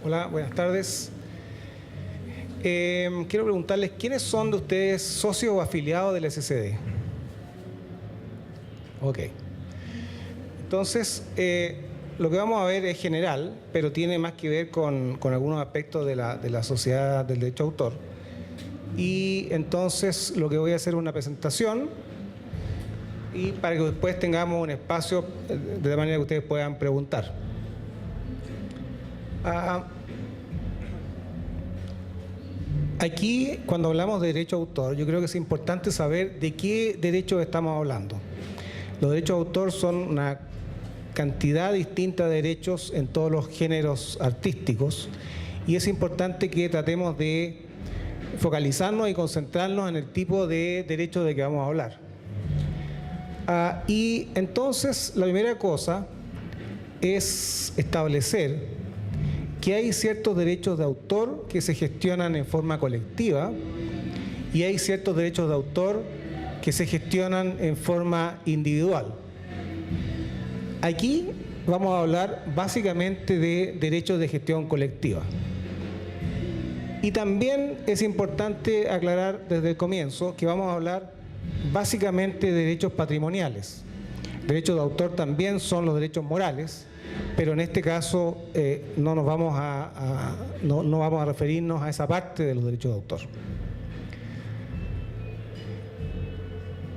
Hola, buenas tardes. Quiero preguntarles, ¿quiénes son de ustedes socios o afiliados del SCD? Ok. Entonces, lo que vamos a ver es general, pero tiene más que ver con algunos aspectos de la sociedad del derecho de autor. Y entonces lo que voy a hacer es una presentación y para que después tengamos un espacio de manera que ustedes puedan preguntar. Aquí, cuando hablamos de derecho de autor, yo creo que es importante saber de qué derechos estamos hablando. Los derechos de autor son una cantidad distinta de derechos en todos los géneros artísticos y es importante que tratemos de focalizarnos y concentrarnos en el tipo de derechos de que vamos a hablar. Y entonces, la primera cosa es establecer que hay ciertos derechos de autor que se gestionan en forma colectiva y hay ciertos derechos de autor que se gestionan en forma individual. Aquí vamos a hablar básicamente de derechos de gestión colectiva. Y también es importante aclarar desde el comienzo que vamos a hablar básicamente de derechos patrimoniales. Derechos de autor también son los derechos morales, pero en este caso no vamos a referirnos a esa parte de los derechos de autor.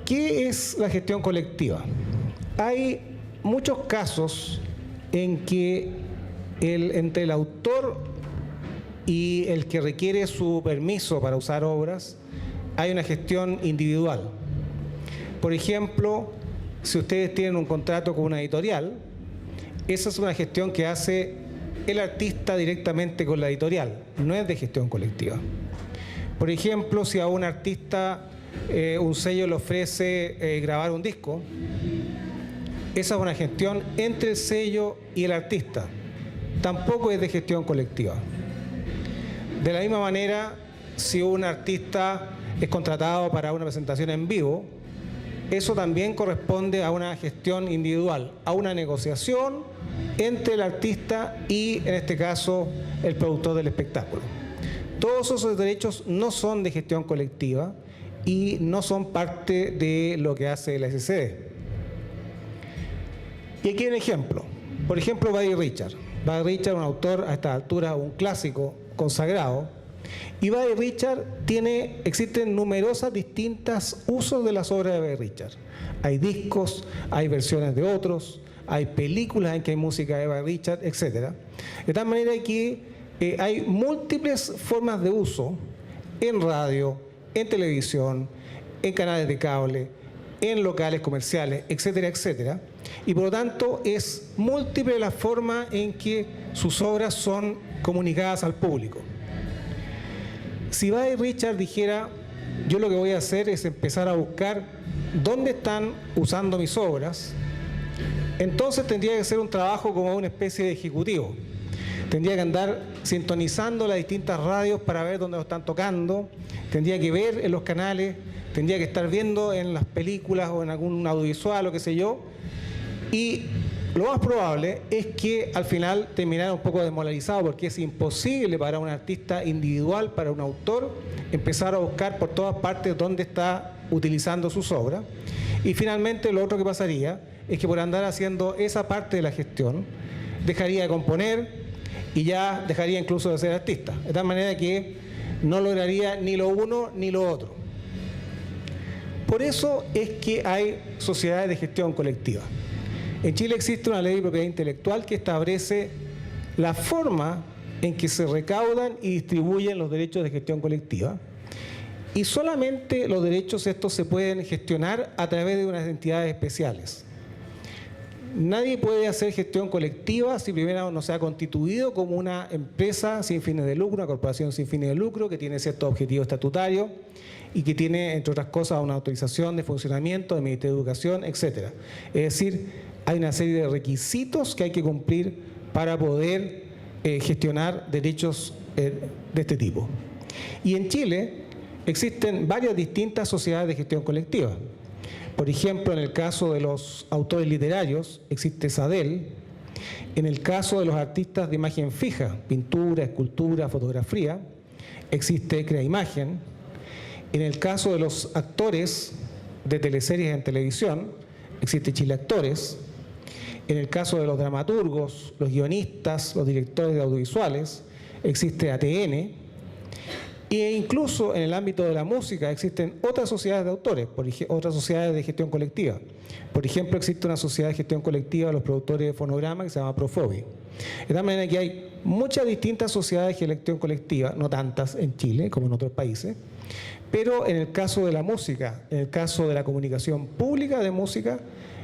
¿Qué es la gestión colectiva? Hay muchos casos en que entre el autor y el que requiere su permiso para usar obras hay una gestión individual. Por ejemplo, si ustedes tienen un contrato con una editorial, esa es una gestión que hace el artista directamente con la editorial, no es de gestión colectiva. Por ejemplo, si a un artista un sello le ofrece grabar un disco, esa es una gestión entre el sello y el artista, tampoco es de gestión colectiva. De la misma manera, si un artista es contratado para una presentación en vivo, eso también corresponde a una gestión individual, a una negociación entre el artista y, en este caso, el productor del espectáculo. Todos esos derechos no son de gestión colectiva y no son parte de lo que hace la SCD. Y aquí hay un ejemplo. Por ejemplo, Buddy Richard. Buddy Richard, un autor a esta altura, un clásico consagrado. Y Buddy Richard existen numerosas distintas usos de las obras de Buddy Richard. Hay discos, hay versiones de otros, hay películas en que hay música de Buddy Richard, etc. De tal manera que hay múltiples formas de uso en radio, en televisión, en canales de cable, en locales comerciales, etcétera, etcétera. Y por lo tanto es múltiple la forma en que sus obras son comunicadas al público. Si Buddy Richard dijera, yo lo que voy a hacer es empezar a buscar dónde están usando mis obras, entonces tendría que ser un trabajo como una especie de ejecutivo. Tendría que andar sintonizando las distintas radios para ver dónde lo están tocando, tendría que ver en los canales, tendría que estar viendo en las películas o en algún audiovisual o qué sé yo, y lo más probable es que al final terminara un poco desmoralizado porque es imposible para un artista individual, para un autor, empezar a buscar por todas partes dónde está utilizando sus obras. Y finalmente lo otro que pasaría es que por andar haciendo esa parte de la gestión dejaría de componer y ya dejaría incluso de ser artista. De tal manera que no lograría ni lo uno ni lo otro. Por eso es que hay sociedades de gestión colectiva. En Chile existe una ley de propiedad intelectual que establece la forma en que se recaudan y distribuyen los derechos de gestión colectiva y solamente los derechos estos se pueden gestionar a través de unas entidades especiales. Nadie puede hacer gestión colectiva si primero no se ha constituido como una empresa sin fines de lucro, una corporación sin fines de lucro que tiene ciertos objetivos estatutarios y que tiene, entre otras cosas, una autorización de funcionamiento del Ministerio de Educación, etc. Es decir, hay una serie de requisitos que hay que cumplir para poder gestionar derechos de este tipo. Y en Chile existen varias distintas sociedades de gestión colectiva. Por ejemplo, en el caso de los autores literarios existe SADEL, En el caso de los artistas de imagen fija, pintura, escultura, fotografía, existe Creaimagen. En el caso de los actores de teleseries en televisión, existe Chile Actores. En el caso de los dramaturgos, los guionistas, los directores de audiovisuales, existe ATN. E incluso en el ámbito de la música existen otras sociedades de autores, otras sociedades de gestión colectiva. Por ejemplo, existe una sociedad de gestión colectiva de los productores de fonograma que se llama Profobi. De tal manera que hay muchas distintas sociedades de gestión colectiva, no tantas en Chile como en otros países, pero en el caso de la música, en el caso de la comunicación pública de música,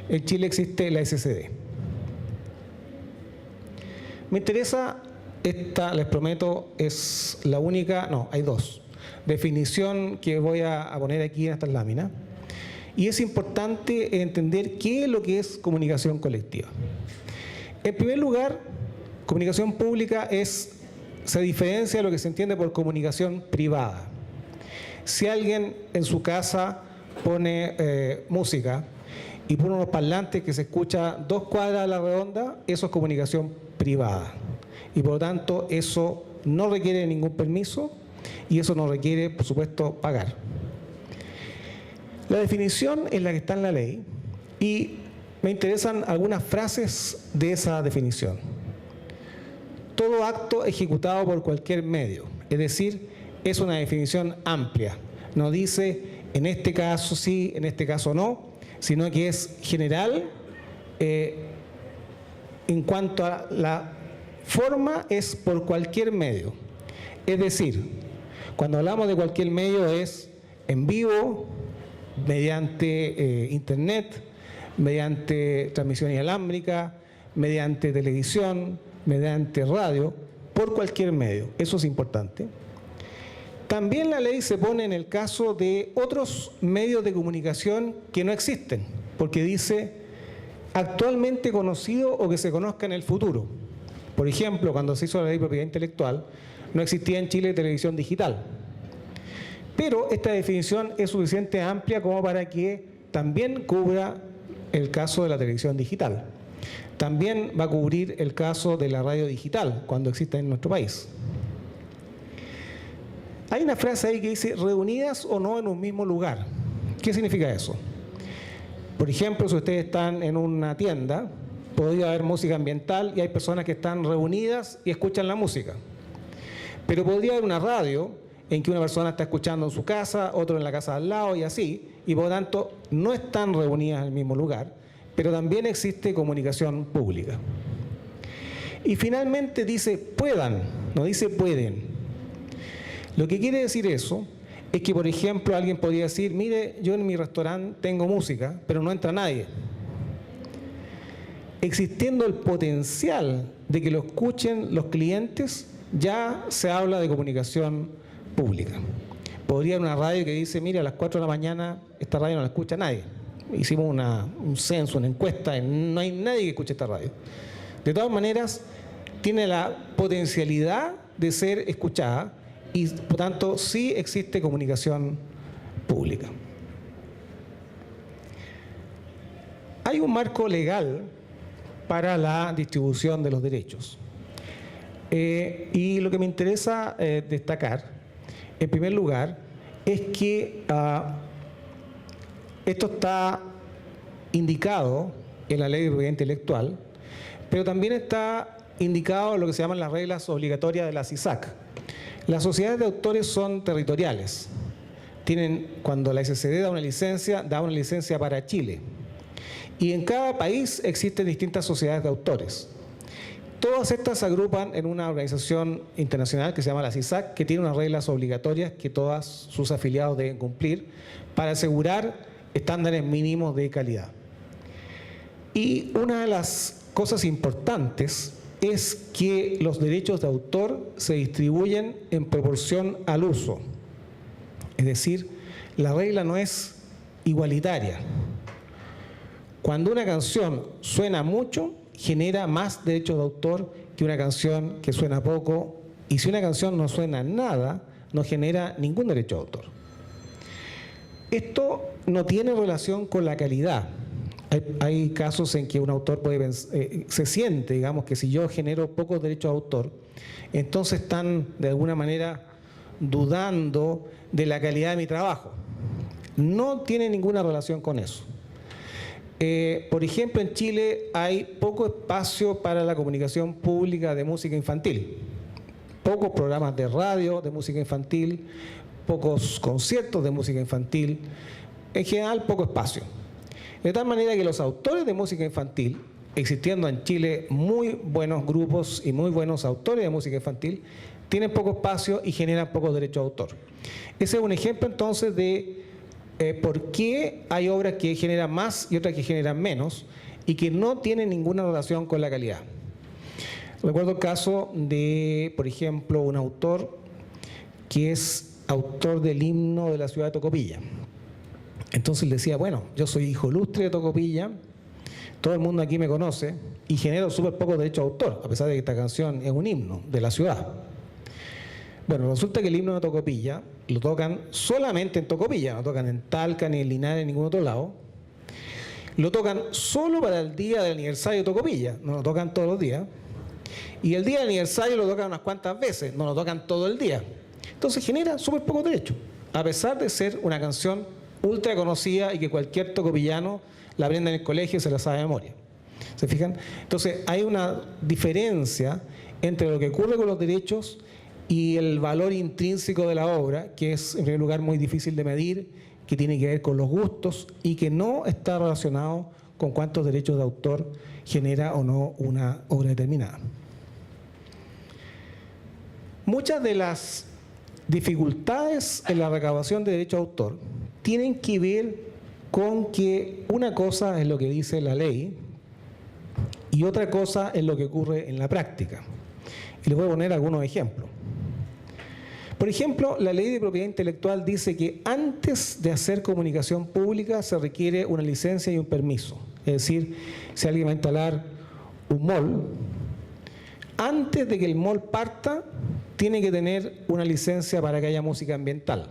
en Chile existe la SCD. Me interesa, esta, les prometo, es la única, no, hay dos, definición que voy a poner aquí en estas láminas. Y es importante entender qué es lo que es comunicación colectiva. En primer lugar, comunicación pública se diferencia de lo que se entiende por comunicación privada. Si alguien en su casa pone música y pone unos parlantes que se escucha 2 cuadras a la redonda, eso es comunicación privada. Y por lo tanto, eso no requiere ningún permiso y eso no requiere, por supuesto, pagar. La definición es la que está en la ley y me interesan algunas frases de esa definición. Todo acto ejecutado por cualquier medio, es decir, es una definición amplia. No dice en este caso sí, en este caso no, sino que es general. En cuanto a la forma, es por cualquier medio. Es decir, cuando hablamos de cualquier medio es en vivo, mediante internet, mediante transmisión inalámbrica, mediante televisión, mediante radio, por cualquier medio. Eso es importante. También la ley se pone en el caso de otros medios de comunicación que no existen, porque dice actualmente conocido o que se conozca en el futuro. Por ejemplo, cuando se hizo la ley de propiedad intelectual, no existía en Chile televisión digital. Pero esta definición es suficientemente amplia como para que también cubra el caso de la televisión digital. También va a cubrir el caso de la radio digital, cuando exista en nuestro país. Hay una frase ahí que dice, reunidas o no en un mismo lugar. ¿Qué significa eso? Por ejemplo, si ustedes están en una tienda, podría haber música ambiental y hay personas que están reunidas y escuchan la música. Pero podría haber una radio en que una persona está escuchando en su casa, otro en la casa al lado y así, y por lo tanto no están reunidas en el mismo lugar, pero también existe comunicación pública. Y finalmente dice puedan, no dice pueden. Lo que quiere decir eso es que, por ejemplo, alguien podría decir, mire, yo en mi restaurante tengo música, pero no entra nadie. Existiendo el potencial de que lo escuchen los clientes, ya se habla de comunicación pública. Podría haber una radio que dice, mire, a las 4 de la mañana esta radio no la escucha nadie. Hicimos un censo, una encuesta, y no hay nadie que escuche esta radio. De todas maneras, tiene la potencialidad de ser escuchada y, por tanto, sí existe comunicación pública. Hay un marco legal para la distribución de los derechos. Y lo que me interesa destacar, en primer lugar, es que esto está indicado en la Ley de Propiedad Intelectual, pero también está indicado en lo que se llaman las reglas obligatorias de la SISAC. Las sociedades de autores son territoriales. Cuando la SCD da una licencia para Chile. Y en cada país existen distintas sociedades de autores. Todas estas se agrupan en una organización internacional que se llama la SISAC, que tiene unas reglas obligatorias que todos sus afiliados deben cumplir para asegurar estándares mínimos de calidad. Y una de las cosas importantes es que los derechos de autor se distribuyen en proporción al uso. Es decir, la regla no es igualitaria. Cuando una canción suena mucho, genera más derechos de autor que una canción que suena poco, y si una canción no suena nada, no genera ningún derecho de autor. Esto no tiene relación con la calidad. Hay casos en que un autor se siente, digamos, que si yo genero pocos derechos de autor, entonces están de alguna manera dudando de la calidad de mi trabajo. No tiene ninguna relación con eso. Por ejemplo, en Chile hay poco espacio para la comunicación pública de música infantil. Pocos programas de radio de música infantil, pocos conciertos de música infantil, en general poco espacio. De tal manera que los autores de música infantil, existiendo en Chile muy buenos grupos y muy buenos autores de música infantil, tienen poco espacio y generan pocos derechos de autor. Ese es un ejemplo entonces de por qué hay obras que generan más y otras que generan menos y que no tienen ninguna relación con la calidad. Recuerdo el caso de, por ejemplo, un autor que es autor del himno de la ciudad de Tocopilla. Entonces le decía, bueno, yo soy hijo ilustre de Tocopilla, todo el mundo aquí me conoce y genero súper poco derecho de autor, a pesar de que esta canción es un himno de la ciudad. Bueno, resulta que el himno de Tocopilla lo tocan solamente en Tocopilla, no tocan en Talca, ni en Linares, ni en ningún otro lado. Lo tocan solo para el día del aniversario de Tocopilla, no lo tocan todos los días. Y el día del aniversario lo tocan unas cuantas veces, no lo tocan todo el día. Entonces genera súper poco derecho, a pesar de ser una canción ultra conocida y que cualquier tocopillano la aprende en el colegio y se la sabe de memoria. ¿Se fijan? Entonces hay una diferencia entre lo que ocurre con los derechos y el valor intrínseco de la obra, que es en primer lugar muy difícil de medir, que tiene que ver con los gustos y que no está relacionado con cuántos derechos de autor genera o no una obra determinada. Muchas de las dificultades en la recaudación de derechos de autor tienen que ver con que una cosa es lo que dice la ley y otra cosa es lo que ocurre en la práctica. Y les voy a poner algunos ejemplos. Por ejemplo, la ley de propiedad intelectual dice que antes de hacer comunicación pública se requiere una licencia y un permiso. Es decir, si alguien va a instalar un mall, antes de que el mall parta, tiene que tener una licencia para que haya música ambiental.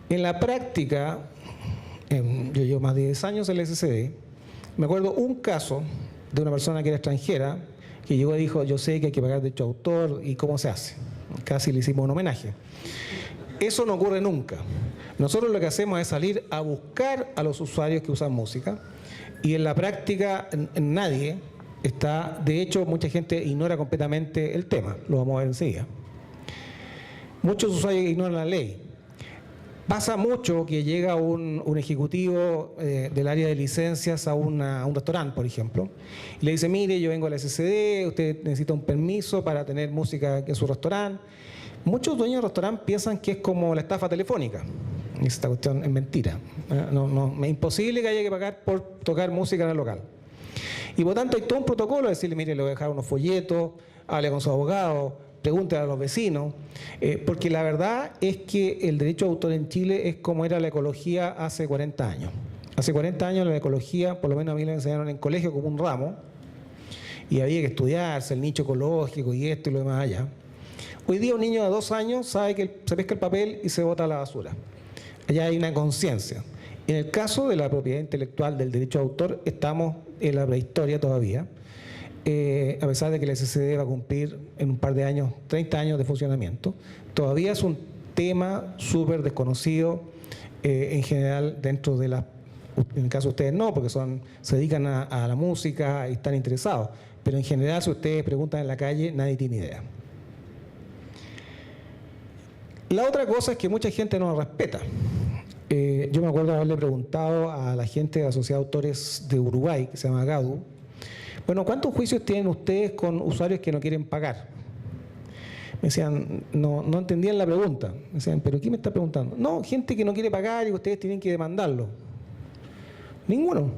En la práctica, yo llevo más de 10 años en la SCD, me acuerdo un caso de una persona que era extranjera, que llegó y dijo, yo sé que hay que pagar derecho de autor, ¿y cómo se hace? Casi le hicimos un homenaje. Eso no ocurre nunca. Nosotros lo que hacemos es salir a buscar a los usuarios que usan música, y en la práctica nadie está, de hecho mucha gente ignora completamente el tema, lo vamos a ver enseguida. Muchos usuarios ignoran la ley. Pasa mucho que llega un ejecutivo del área de licencias a un restaurante, por ejemplo, y le dice, mire, yo vengo a la SCD, usted necesita un permiso para tener música en su restaurante. Muchos dueños de restaurante piensan que es como la estafa telefónica. Esta cuestión es mentira. Es imposible que haya que pagar por tocar música en el local. Y por tanto hay todo un protocolo de decirle, mire, le voy a dejar unos folletos, hable con su abogado, pregúntele a los vecinos, porque la verdad es que el derecho de autor en Chile es como era la ecología hace 40 años. Hace 40 años la ecología, por lo menos a mí me enseñaron en colegio como un ramo, y había que estudiarse el nicho ecológico y esto y lo demás allá. Hoy día un niño de 2 años sabe que se pesca el papel y se bota a la basura. Allá hay una conciencia. En el caso de la propiedad intelectual del derecho de autor, estamos en la prehistoria todavía, a pesar de que la SCD va a cumplir en un par de años, 30 años de funcionamiento, todavía es un tema súper desconocido en general dentro de la... En el caso de ustedes no, porque se dedican a la música y están interesados, pero en general si ustedes preguntan en la calle, nadie tiene idea. La otra cosa es que mucha gente no lo respeta. Yo me acuerdo de haberle preguntado a la gente de la Sociedad de Autores de Uruguay, que se llama GADU, bueno, ¿cuántos juicios tienen ustedes con usuarios que no quieren pagar? Me decían, no entendían la pregunta. Me decían, ¿pero quién me está preguntando? No, gente que no quiere pagar y ustedes tienen que demandarlo. Ninguno.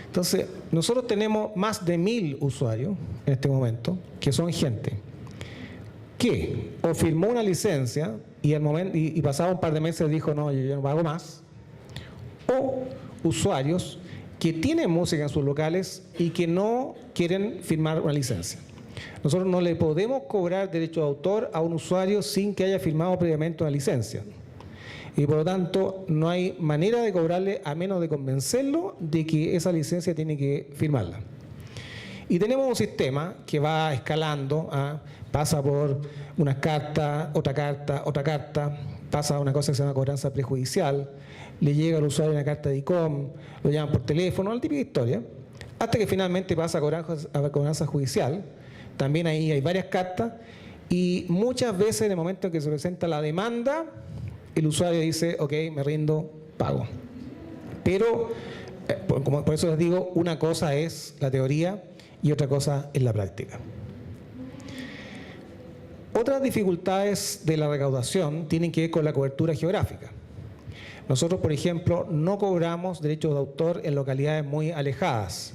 Entonces, nosotros tenemos más de 1000 usuarios en este momento, que son gente que o firmó una licencia y pasado un par de meses dijo, no, yo no pago más, o usuarios que tienen música en sus locales y que no quieren firmar una licencia. Nosotros no le podemos cobrar derecho de autor a un usuario sin que haya firmado previamente una licencia. y por lo tanto no hay manera de cobrarle a menos de convencerlo de que esa licencia tiene que firmarla. Y tenemos un sistema que va escalando, pasa por una carta, otra carta, pasa a una cosa que se llama cobranza prejudicial, le llega al usuario una carta de ICOM, lo llaman por teléfono, la típica historia, hasta que finalmente pasa a cobranza judicial. También ahí hay varias cartas y muchas veces en el momento en que se presenta la demanda, el usuario dice, ok, me rindo, pago. Pero, por eso les digo, una cosa es la teoría y otra cosa es la práctica. Otras dificultades de la recaudación tienen que ver con la cobertura geográfica. Nosotros, por ejemplo, no cobramos derechos de autor en localidades muy alejadas.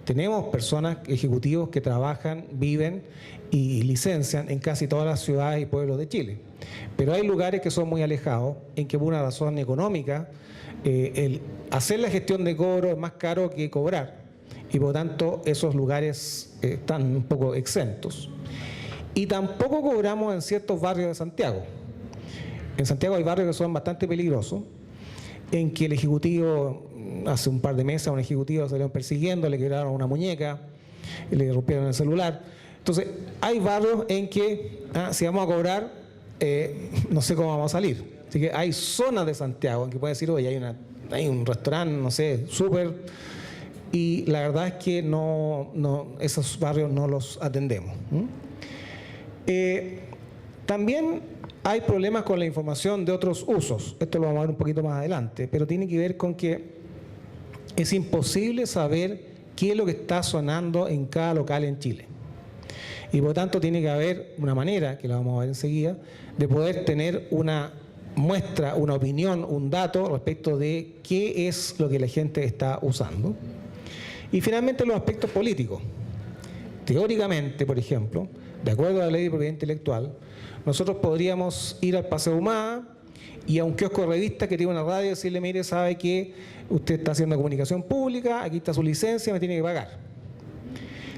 Tenemos personas, ejecutivos que trabajan, viven y licencian en casi todas las ciudades y pueblos de Chile. Pero hay lugares que son muy alejados, en que por una razón económica, el hacer la gestión de cobro es más caro que cobrar. Y por lo tanto, esos lugares están un poco exentos. Y tampoco cobramos en ciertos barrios de Santiago. En Santiago hay barrios que son bastante peligrosos, en que el ejecutivo, hace un par de meses a un ejecutivo lo salieron persiguiendo, le quebraron una muñeca, le rompieron el celular. Entonces, hay barrios en que, si vamos a cobrar, no sé cómo vamos a salir. Así que hay zonas de Santiago en que puede decir, oye, hay un restaurante, no sé, súper, y la verdad es que esos barrios no los atendemos. También hay problemas con la información de otros usos. Esto lo vamos a ver un poquito más adelante, pero tiene que ver con que es imposible saber qué es lo que está sonando en cada local en Chile. Y por lo tanto tiene que haber una manera, que la vamos a ver enseguida, de poder tener una muestra, una opinión, un dato respecto de qué es lo que la gente está usando. Y finalmente los aspectos políticos. Teóricamente, por ejemplo, de acuerdo a la ley de propiedad intelectual, nosotros podríamos ir al Paseo Humada y a un kiosco de revista que tiene una radio y decirle, mire, sabe que usted está haciendo comunicación pública, aquí está su licencia, me tiene que pagar.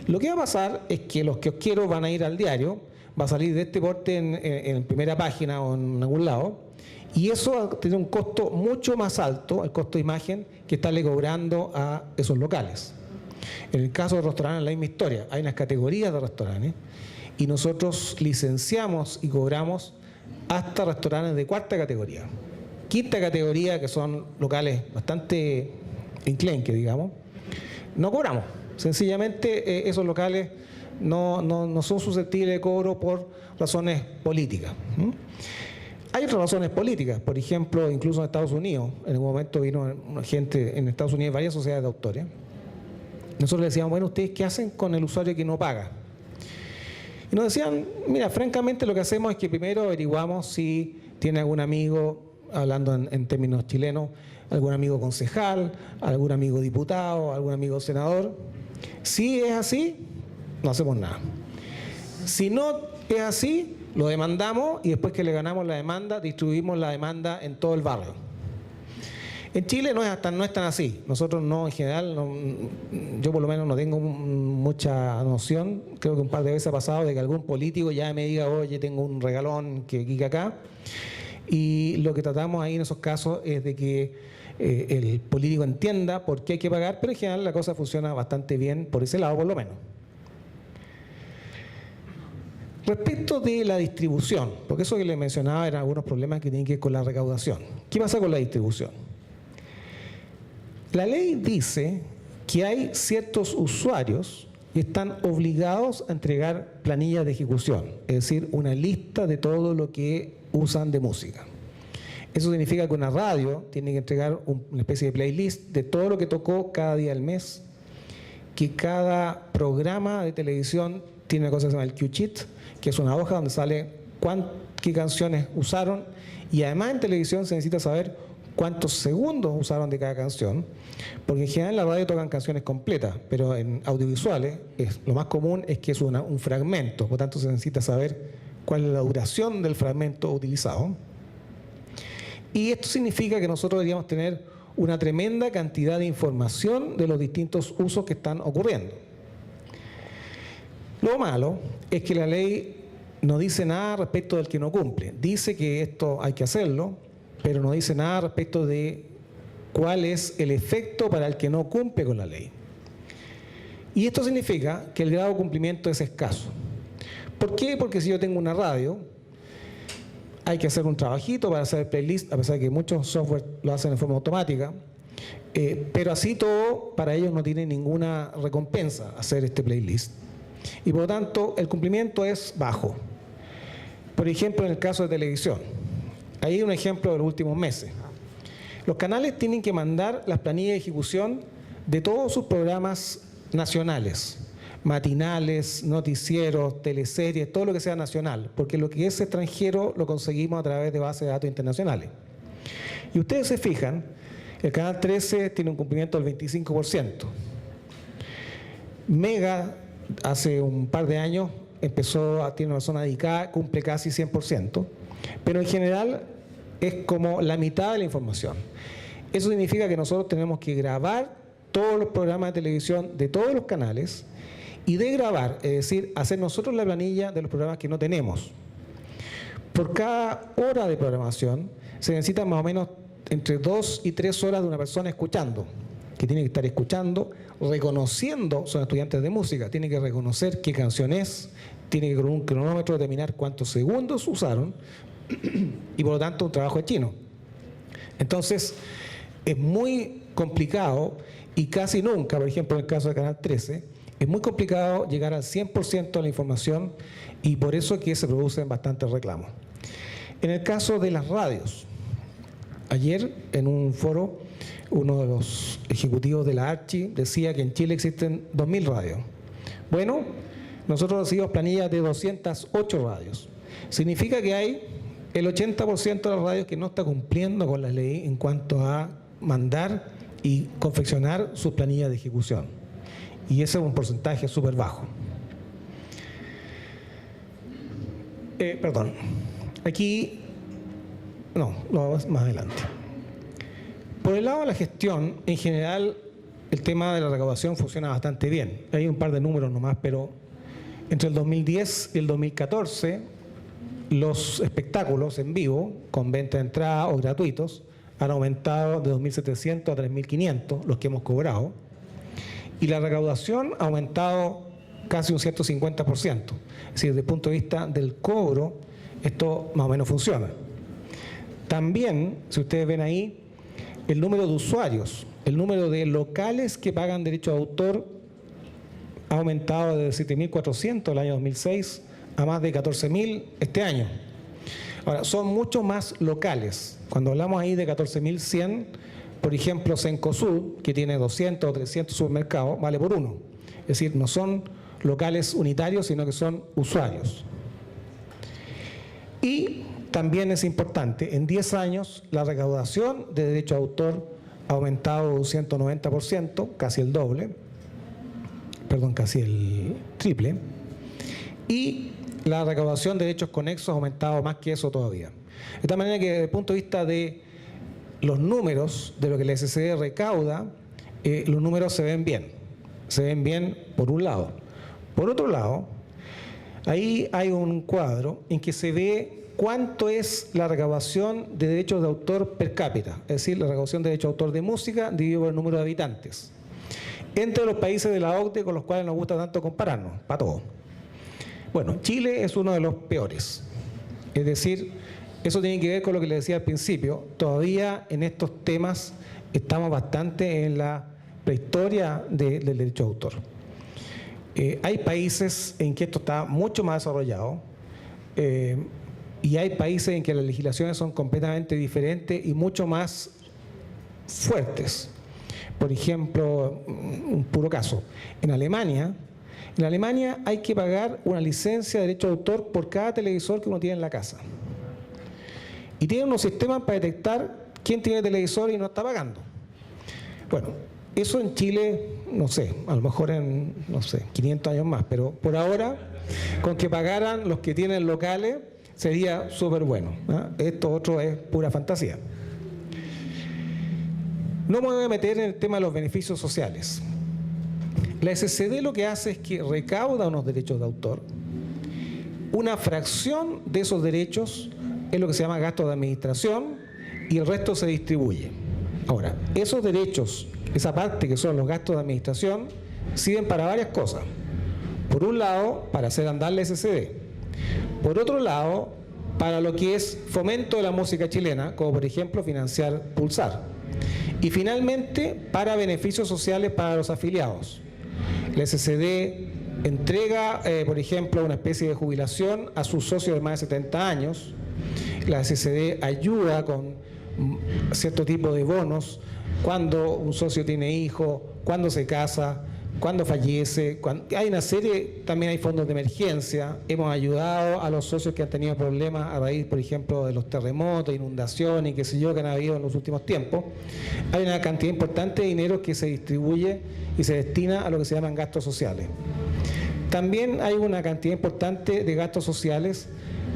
Lo que va a pasar es que los kiosqueros van a ir al diario, va a salir de este porte en primera página o en algún lado, y eso va a tener un costo mucho más alto, el costo de imagen, que estarle cobrando a esos locales. En el caso de restaurantes, la misma historia, hay unas categorías de restaurantes, y nosotros licenciamos y cobramos hasta restaurantes de cuarta categoría. Quinta categoría, que son locales bastante enclenques, digamos, no cobramos. Sencillamente esos locales no son susceptibles de cobro por razones políticas. Hay otras razones políticas, por ejemplo, incluso en Estados Unidos, en algún momento vino gente en Estados Unidos, varias sociedades de autores. Nosotros le decíamos, bueno, ¿ustedes qué hacen con el usuario que no paga? Y nos decían, mira, francamente lo que hacemos es que primero averiguamos si tiene algún amigo, hablando en términos chilenos, algún amigo concejal, algún amigo diputado, algún amigo senador. Si es así, no hacemos nada. Si no es así, lo demandamos y después que le ganamos la demanda, distribuimos la demanda en todo el barrio. En Chile no es tan así. Nosotros no, en general, yo por lo menos no tengo mucha noción. Creo que un par de veces ha pasado de que algún político ya me diga, oye, tengo un regalón que acá. Y lo que tratamos ahí en esos casos es de que el político entienda por qué hay que pagar, pero en general la cosa funciona bastante bien por ese lado, por lo menos. Respecto de la distribución, porque eso que les mencionaba eran algunos problemas que tienen que ver con la recaudación. ¿Qué pasa con la distribución? La ley dice que hay ciertos usuarios que están obligados a entregar planillas de ejecución, es decir, una lista de todo lo que usan de música. Eso significa que una radio tiene que entregar una especie de playlist de todo lo que tocó cada día del mes, que cada programa de televisión tiene una cosa que se llama el Q-Sheet, que es una hoja donde sale qué canciones usaron, y además en televisión se necesita saber cuántos segundos usaron de cada canción, porque en general en la radio tocan canciones completas, pero en audiovisuales lo más común es que es un fragmento, por lo tanto se necesita saber cuál es la duración del fragmento utilizado. Y esto significa que nosotros deberíamos tener una tremenda cantidad de información de los distintos usos que están ocurriendo. Lo malo es que la ley no dice nada respecto del que no cumple. Dice que esto hay que hacerlo, pero no dice nada respecto de cuál es el efecto para el que no cumple con la ley. Y esto significa que el grado de cumplimiento es escaso. ¿Por qué? Porque si yo tengo una radio, hay que hacer un trabajito para hacer el playlist, a pesar de que muchos software lo hacen de forma automática, pero así todo, para ellos no tiene ninguna recompensa hacer este playlist. Y por lo tanto, el cumplimiento es bajo. Por ejemplo, en el caso de televisión, ahí hay un ejemplo de los últimos meses. Los canales tienen que mandar las planillas de ejecución de todos sus programas nacionales, matinales, noticieros, teleseries, todo lo que sea nacional, porque lo que es extranjero lo conseguimos a través de bases de datos internacionales. Y ustedes se fijan, el canal 13 tiene un cumplimiento del 25%. Mega, hace un par de años, tiene una zona dedicada, cumple casi 100%, pero en general es como la mitad de la información. Eso significa que nosotros tenemos que grabar todos los programas de televisión de todos los canales y de grabar, es decir, hacer nosotros la planilla de los programas que no tenemos. Por cada hora de programación se necesitan más o menos entre 2 y 3 horas de una persona escuchando, que tiene que estar escuchando, reconociendo, son estudiantes de música, tiene que reconocer qué canción es, tiene que con un cronómetro determinar cuántos segundos usaron y por lo tanto un trabajo de chino. Entonces es muy complicado y casi nunca, por ejemplo en el caso del canal 13, es muy complicado llegar al 100% de la información y por eso es que se producen bastantes reclamos. En el caso de las radios, ayer en un foro uno de los ejecutivos de la ARCHI decía que en Chile existen 2.000 radios. Bueno, nosotros recibimos planillas de 208 radios. Significa que hay el 80% de las radios que no está cumpliendo con la ley en cuanto a mandar y confeccionar sus planillas de ejecución. Y ese es un porcentaje súper bajo. Aquí, no, más adelante. Por el lado de la gestión, en general, el tema de la recaudación funciona bastante bien. Hay un par de números nomás, pero entre el 2010 y el 2014, los espectáculos en vivo, con venta de entrada o gratuitos, han aumentado de 2.700 a 3.500, los que hemos cobrado, y la recaudación ha aumentado casi un 150%. Es decir, desde el punto de vista del cobro, esto más o menos funciona. También, si ustedes ven ahí, el número de usuarios, el número de locales que pagan derecho de autor ha aumentado de 7.400 el año 2006 a más de 14.000 este año. Ahora, son mucho más locales. Cuando hablamos ahí de 14.100, por ejemplo, Cencosud, que tiene 200 o 300 supermercados, vale por uno. Es decir, no son locales unitarios, sino que son usuarios. Y también es importante, en 10 años la recaudación de derecho de autor ha aumentado un 190%, casi el doble, perdón, casi el triple, y la recaudación de derechos conexos ha aumentado más que eso todavía. De tal manera que desde el punto de vista de los números, de lo que la SCD recauda, los números se ven bien por un lado. Por otro lado, ahí hay un cuadro en que se ve cuánto es la recaudación de derechos de autor per cápita, es decir, la recaudación de derechos de autor de música dividido por el número de habitantes, entre los países de la OCDE con los cuales nos gusta tanto compararnos, para todo. Bueno, Chile es uno de los peores, es decir, eso tiene que ver con lo que les decía al principio, todavía en estos temas estamos bastante en la prehistoria del derecho de autor. Hay países en que esto está mucho más desarrollado, y hay países en que las legislaciones son completamente diferentes y mucho más fuertes. Por ejemplo, un puro caso, en Alemania hay que pagar una licencia de derecho de autor por cada televisor que uno tiene en la casa. Y tienen unos sistemas para detectar quién tiene televisor y no está pagando. Bueno, eso en Chile, no sé, a lo mejor en, 500 años más, pero por ahora, con que pagaran los que tienen locales, sería súper bueno, ¿no? Esto otro es pura fantasía. No me voy a meter en el tema de los beneficios sociales. La SCD lo que hace es que recauda unos derechos de autor. Una fracción de esos derechos es lo que se llama gasto de administración y el resto se distribuye. Ahora, esos derechos, esa parte que son los gastos de administración, sirven para varias cosas. Por un lado, para hacer andar la SCD. Por otro lado, para lo que es fomento de la música chilena, como por ejemplo financiar Pulsar. Y finalmente, para beneficios sociales para los afiliados. La SCD entrega, por ejemplo, una especie de jubilación a sus socios de más de 70 años. La SCD ayuda con cierto tipo de bonos cuando un socio tiene hijos, cuando se casa, cuando fallece. Hay una serie, también hay fondos de emergencia. Hemos ayudado a los socios que han tenido problemas a raíz, por ejemplo, de los terremotos, inundaciones y qué sé yo, que han habido en los últimos tiempos. Hay una cantidad importante de dinero que se distribuye y se destina a lo que se llaman gastos sociales. También hay una cantidad importante de gastos sociales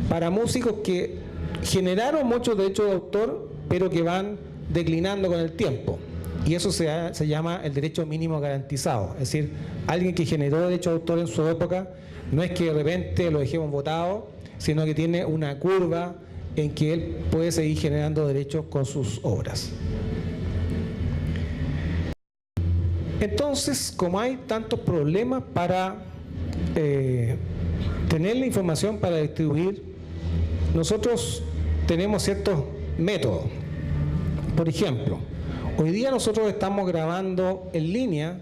para músicos que generaron muchos derechos de autor, pero que van declinando con el tiempo. Y eso se llama el derecho mínimo garantizado. Es decir, alguien que generó derecho de autor en su época, no es que de repente lo dejemos votado, sino que tiene una curva en que él puede seguir generando derechos con sus obras. Entonces, como hay tantos problemas para tener la información para distribuir, nosotros tenemos ciertos métodos. Por ejemplo, hoy día nosotros estamos grabando en línea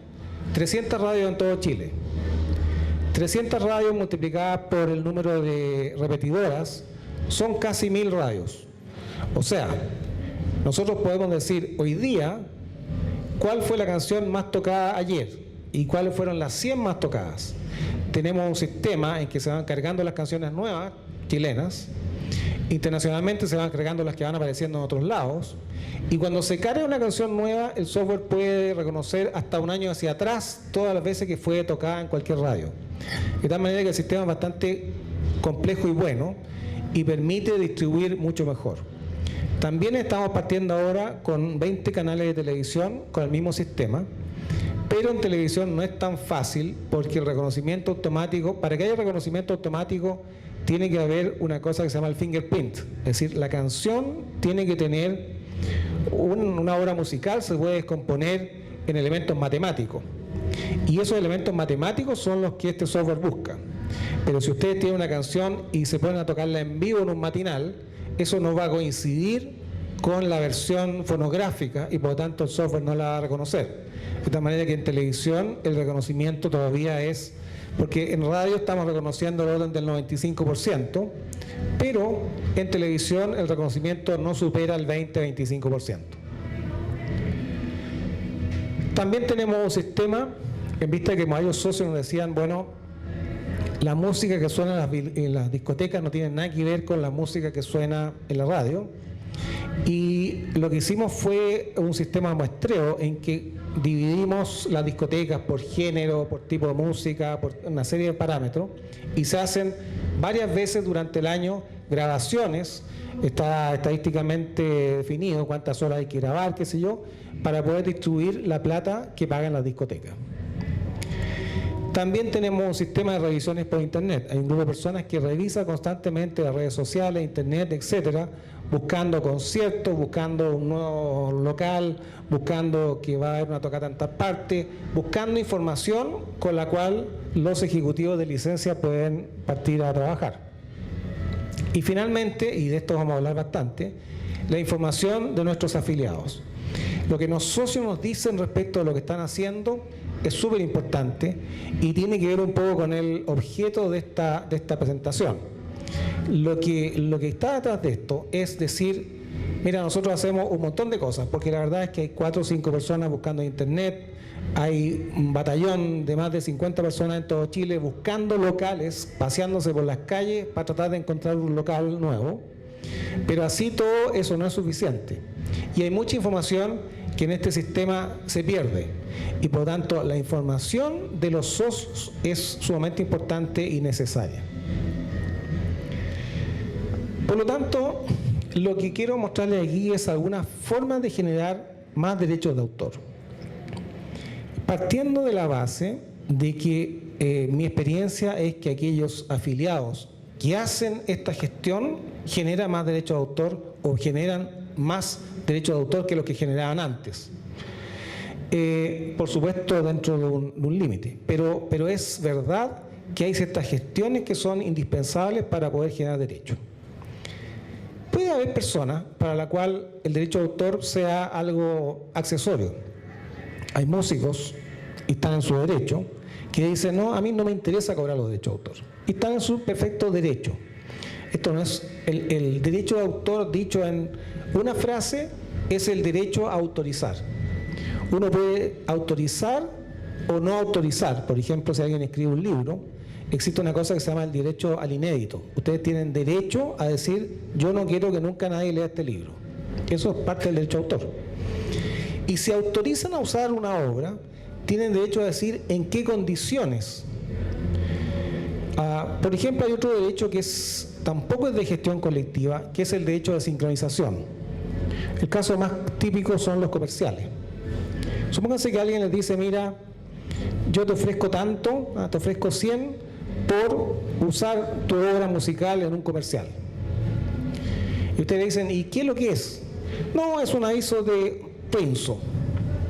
300 radios en todo Chile. 300 radios multiplicadas por el número de repetidoras son casi 1000 radios. O sea, nosotros podemos decir hoy día cuál fue la canción más tocada ayer y cuáles fueron las 100 más tocadas. Tenemos un sistema en que se van cargando las canciones nuevas, chilenas. Internacionalmente se van cargando las que van apareciendo en otros lados. Y cuando se carga una canción nueva, el software puede reconocer hasta un año hacia atrás todas las veces que fue tocada en cualquier radio. De tal manera que el sistema es bastante complejo y bueno y permite distribuir mucho mejor. También estamos partiendo ahora con 20 canales de televisión con el mismo sistema, pero en televisión no es tan fácil porque el reconocimiento automático, para que haya reconocimiento automático, tiene que haber una cosa que se llama el fingerprint, es decir, la canción tiene que tener una obra musical, se puede descomponer en elementos matemáticos y esos elementos matemáticos son los que este software busca. Pero si ustedes tienen una canción y se ponen a tocarla en vivo en un matinal, eso no va a coincidir con la versión fonográfica y por lo tanto el software no la va a reconocer. De tal manera que en televisión el reconocimiento todavía es, porque en radio estamos reconociendo el orden del 95%, pero en televisión el reconocimiento no supera el 20-25%. También tenemos un sistema, en vista de que varios socios nos decían, bueno, la música que suena en las discotecas no tiene nada que ver con la música que suena en la radio, y lo que hicimos fue un sistema de muestreo en que dividimos las discotecas por género, por tipo de música, por una serie de parámetros, y se hacen varias veces durante el año grabaciones, está estadísticamente definido cuántas horas hay que grabar, qué sé yo, para poder distribuir la plata que pagan las discotecas. También tenemos un sistema de revisiones por internet. Hay un grupo de personas que revisa constantemente las redes sociales, internet, etcétera, buscando conciertos, buscando un nuevo local, buscando que va a haber una tocata en tal parte, buscando información con la cual los ejecutivos de licencia pueden partir a trabajar. Y finalmente, y de esto vamos a hablar bastante, la información de nuestros afiliados. Lo que los socios nos dicen respecto a lo que están haciendo es súper importante y tiene que ver un poco con el objeto de esta presentación. Lo que está detrás de esto es decir, mira, nosotros hacemos un montón de cosas, porque la verdad es que hay 4 o 5 personas buscando internet, hay un batallón de más de 50 personas en todo Chile buscando locales, paseándose por las calles para tratar de encontrar un local nuevo, pero así todo eso no es suficiente. Y hay mucha información que en este sistema se pierde y por lo tanto la información de los socios es sumamente importante y necesaria. Por lo tanto, lo que quiero mostrarles aquí es algunas formas de generar más derechos de autor. Partiendo de la base de que mi experiencia es que aquellos afiliados que hacen esta gestión generan más derechos de autor o generan más derechos de autor que los que generaban antes. Por supuesto, dentro de un límite. Pero es verdad que hay ciertas gestiones que son indispensables para poder generar derechos. Puede haber personas para la cual el derecho de autor sea algo accesorio. Hay músicos, y están en su derecho, que dicen, no, a mí no me interesa cobrar los derechos de autor. Y están en su perfecto derecho. Esto no es el derecho de autor dicho en una frase, es el derecho a autorizar. Uno puede autorizar o no autorizar. Por ejemplo, si alguien escribe un libro, existe una cosa que se llama el derecho al inédito. Ustedes tienen derecho a decir, yo no quiero que nunca nadie lea este libro. Eso es parte del derecho de autor. Y si autorizan a usar una obra, tienen derecho a decir en qué condiciones. Por ejemplo, hay otro derecho que tampoco es de gestión colectiva, que es el derecho de sincronización. El caso más típico son los comerciales. Supónganse que alguien les dice, mira, yo te ofrezco tanto, te ofrezco 100 por usar tu obra musical en un comercial. Y ustedes dicen, ¿y qué es lo que es? No, es un aviso de Prinzo.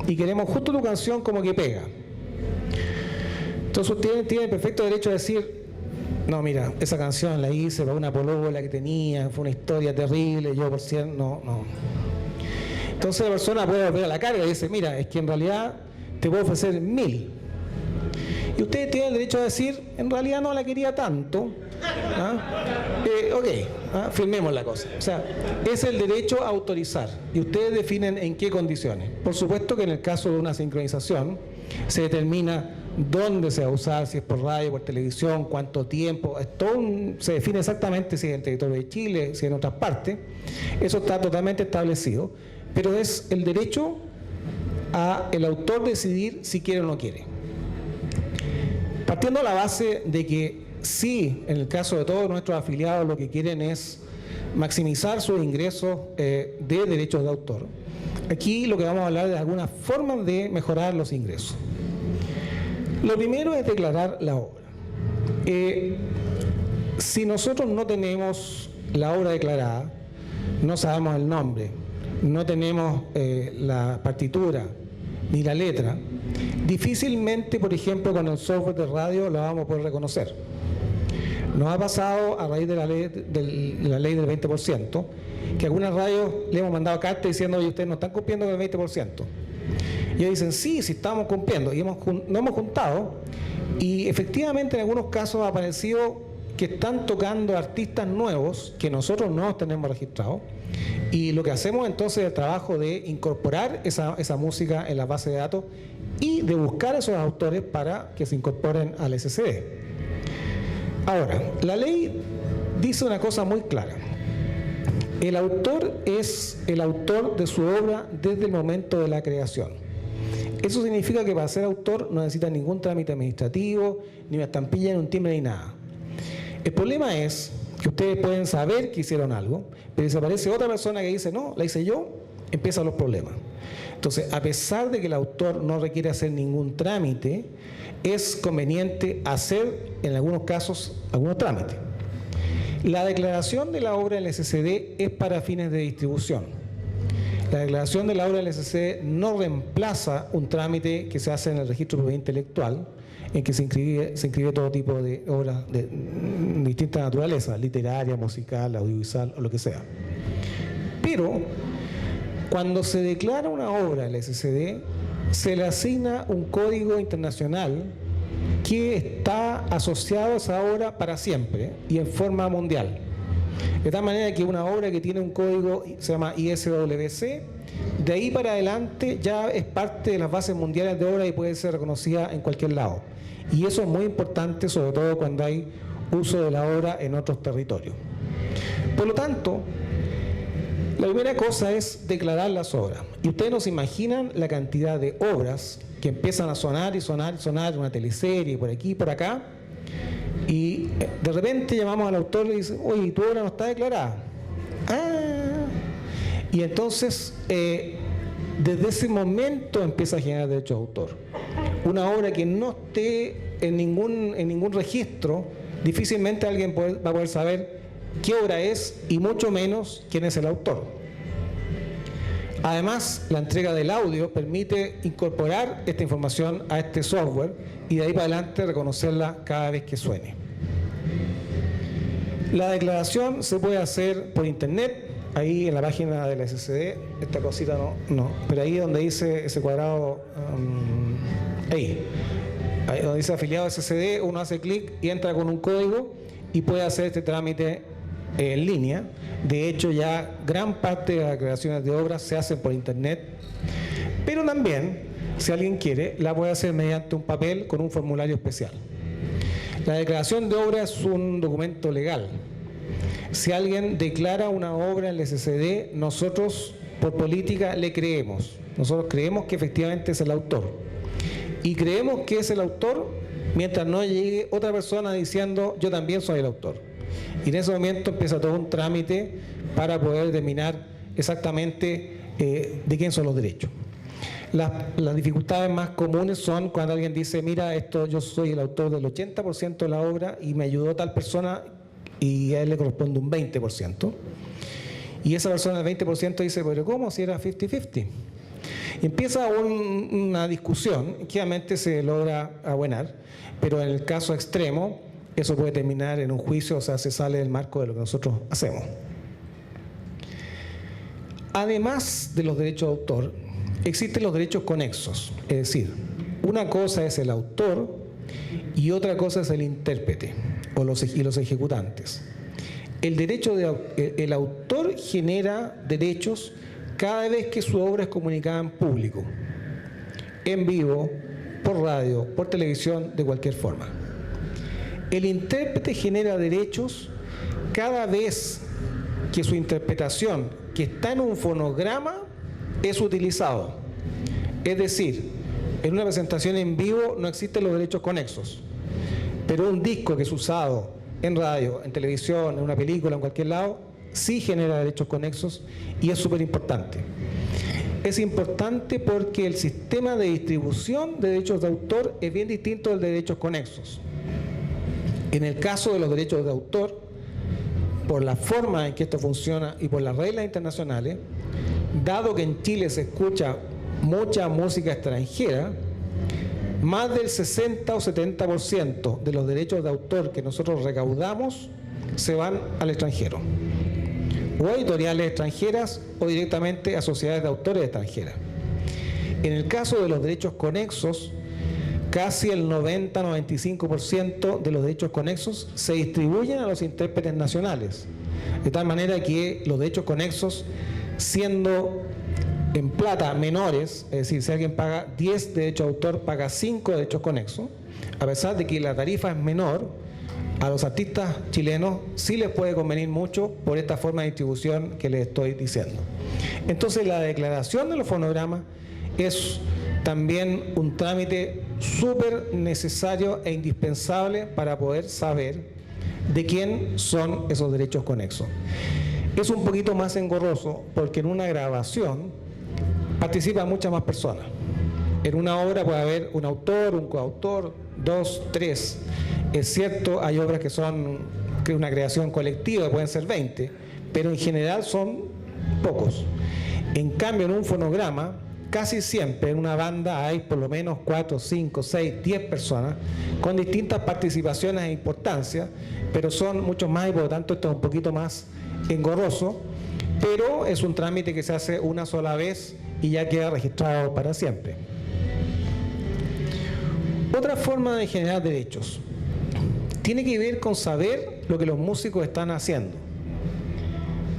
Y queremos justo tu canción como que pega. Entonces ustedes tienen perfecto derecho a decir, no, mira, esa canción la hice para una polola que tenía, fue una historia terrible, yo por cierto, no. Entonces la persona puede volver a la carga y dice, mira, es que en realidad te puedo ofrecer 1000. Y ustedes tienen el derecho a decir, en realidad no la quería tanto. Firmemos la cosa. O sea, es el derecho a autorizar. Y ustedes definen en qué condiciones. Por supuesto que en el caso de una sincronización, se determina dónde se va a usar, si es por radio, por televisión, cuánto tiempo. Se define exactamente si es en el territorio de Chile, si es en otras partes. Eso está totalmente establecido. Pero es el derecho a el autor decidir si quiere o no quiere. Partiendo de la base de que sí, en el caso de todos nuestros afiliados, lo que quieren es maximizar sus ingresos de derechos de autor. Aquí lo que vamos a hablar es de algunas formas de mejorar los ingresos. Lo primero es declarar la obra. Si nosotros no tenemos la obra declarada, no sabemos el nombre, no tenemos la partitura ni la letra, difícilmente, por ejemplo, con el software de radio la vamos a poder reconocer. Nos ha pasado a raíz de la ley del 20%, que algunas radios le hemos mandado cartas diciendo, oye, ustedes no están cumpliendo con el 20%. Y ellos dicen, sí estamos cumpliendo. Y nos hemos juntado y efectivamente en algunos casos ha aparecido que están tocando artistas nuevos que nosotros no los tenemos registrados. Y lo que hacemos entonces es el trabajo de incorporar esa música en la base de datos y de buscar a esos autores para que se incorporen al SCD. Ahora, la ley dice una cosa muy clara. El autor es el autor de su obra desde el momento de la creación. Eso significa que para ser autor no necesita ningún trámite administrativo, ni una estampilla, ni un timbre, ni nada. El problema es que ustedes pueden saber que hicieron algo, pero si aparece otra persona que dice, no, la hice yo, empiezan los problemas. Entonces, a pesar de que el autor no requiere hacer ningún trámite, es conveniente hacer, en algunos casos, algunos trámites. La declaración de la obra del SCD es para fines de distribución. La declaración de la obra del SCD no reemplaza un trámite que se hace en el registro de propiedad intelectual, en que se inscribe todo tipo de obras de distinta naturaleza, literaria, musical, audiovisual o lo que sea. Pero cuando se declara una obra del SCD, se le asigna un código internacional que está asociado a esa obra para siempre y en forma mundial. De tal manera que una obra que tiene un código se llama ISWC, de ahí para adelante ya es parte de las bases mundiales de obra y puede ser reconocida en cualquier lado. Y eso es muy importante, sobre todo cuando hay uso de la obra en otros territorios. Por lo tanto, la primera cosa es declarar las obras. Y ustedes no se imaginan la cantidad de obras que empiezan a sonar y sonar y sonar, una teleserie por aquí y por acá, y de repente llamamos al autor y le dicen, oye, tu obra no está declarada. Y entonces, desde ese momento empieza a generar derecho de autor. Una obra que no esté en ningún registro, difícilmente alguien va a poder saber qué obra es y mucho menos quién es el autor. Además, la entrega del audio permite incorporar esta información a este software y de ahí para adelante reconocerla cada vez que suene. La declaración se puede hacer por internet, ahí en la página de la SCD, esta cosita no, pero ahí donde dice ese cuadrado, ahí donde dice afiliado a SCD, uno hace clic y entra con un código y puede hacer este trámite en línea. De hecho, ya gran parte de las declaraciones de obras se hacen por internet, pero también, si alguien quiere, la puede hacer mediante un papel con un formulario especial. La declaración de obra es un documento legal. Si alguien declara una obra en el SCD, nosotros por política le creemos. Nosotros creemos que efectivamente es el autor. Y creemos que es el autor mientras no llegue otra persona diciendo yo también soy el autor. Y en ese momento empieza todo un trámite para poder determinar exactamente de quién son los derechos. Las dificultades más comunes son cuando alguien dice, mira, yo soy el autor del 80% de la obra y me ayudó tal persona y a él le corresponde un 20%. Y esa persona del 20% dice, pero ¿cómo si era 50-50? Y empieza una discusión que obviamente se logra abuenar, pero en el caso extremo, eso puede terminar en un juicio, o sea, se sale del marco de lo que nosotros hacemos. Además de los derechos de autor, existen los derechos conexos, es decir, una cosa es el autor y otra cosa es el intérprete y los ejecutantes. El autor genera derechos cada vez que su obra es comunicada en público, en vivo, por radio, por televisión, de cualquier forma. El intérprete genera derechos cada vez que su interpretación, que está en un fonograma, es utilizado. Es decir, en una presentación en vivo no existen los derechos conexos, pero un disco que es usado en radio, en televisión, en una película, en cualquier lado, sí genera derechos conexos y es súper importante. Es importante porque el sistema de distribución de derechos de autor es bien distinto del de derechos conexos. En el caso de los derechos de autor, por la forma en que esto funciona y por las reglas internacionales, dado que en Chile se escucha mucha música extranjera, más del 60 o 70% de los derechos de autor que nosotros recaudamos se van al extranjero, o a editoriales extranjeras o directamente a sociedades de autores extranjeras. En el caso de los derechos conexos, casi el 90-95% de los derechos conexos se distribuyen a los intérpretes nacionales, de tal manera que los derechos conexos, siendo en plata menores, es decir, si alguien paga 10 derechos de autor, paga 5 derechos conexos, a pesar de que la tarifa es menor, a los artistas chilenos sí les puede convenir mucho por esta forma de distribución que les estoy diciendo. Entonces, la declaración de los fonogramas es también un trámite súper necesario e indispensable para poder saber de quién son esos derechos conexos. Es un poquito más engorroso porque en una grabación participan muchas más personas. En una obra puede haber un autor, un coautor, 2, 3. Es cierto, hay obras que son una creación colectiva, pueden ser 20, pero en general son pocos. En cambio, en un fonograma, casi siempre en una banda hay por lo menos 4, 5, 6, 10 personas con distintas participaciones e importancia, pero son muchos más y por lo tanto esto es un poquito más engorroso, pero es un trámite que se hace una sola vez y ya queda registrado para siempre. Otra forma de generar derechos tiene que ver con saber lo que los músicos están haciendo.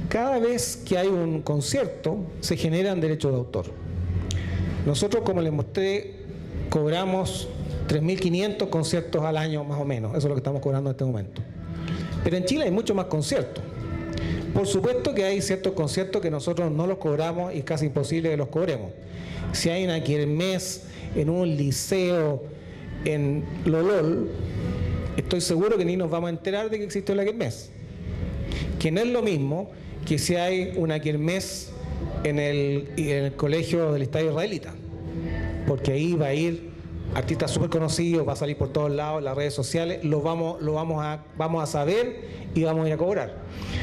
Cada vez que hay un concierto se generan derechos de autor. Nosotros, como les mostré, cobramos 3.500 conciertos al año más o menos, eso es lo que estamos cobrando en este momento. Pero en Chile hay mucho más conciertos. Por supuesto que hay ciertos conciertos que nosotros no los cobramos y es casi imposible que los cobremos. Si hay una kermés en un liceo en Lolol, estoy seguro que ni nos vamos a enterar de que existe la kermés. Que no es lo mismo que si hay una kermés en el colegio del Estadio Israelita, porque ahí va a ir artistas súper conocidos, va a salir por todos lados, las redes sociales, vamos a saber y vamos a ir a cobrar.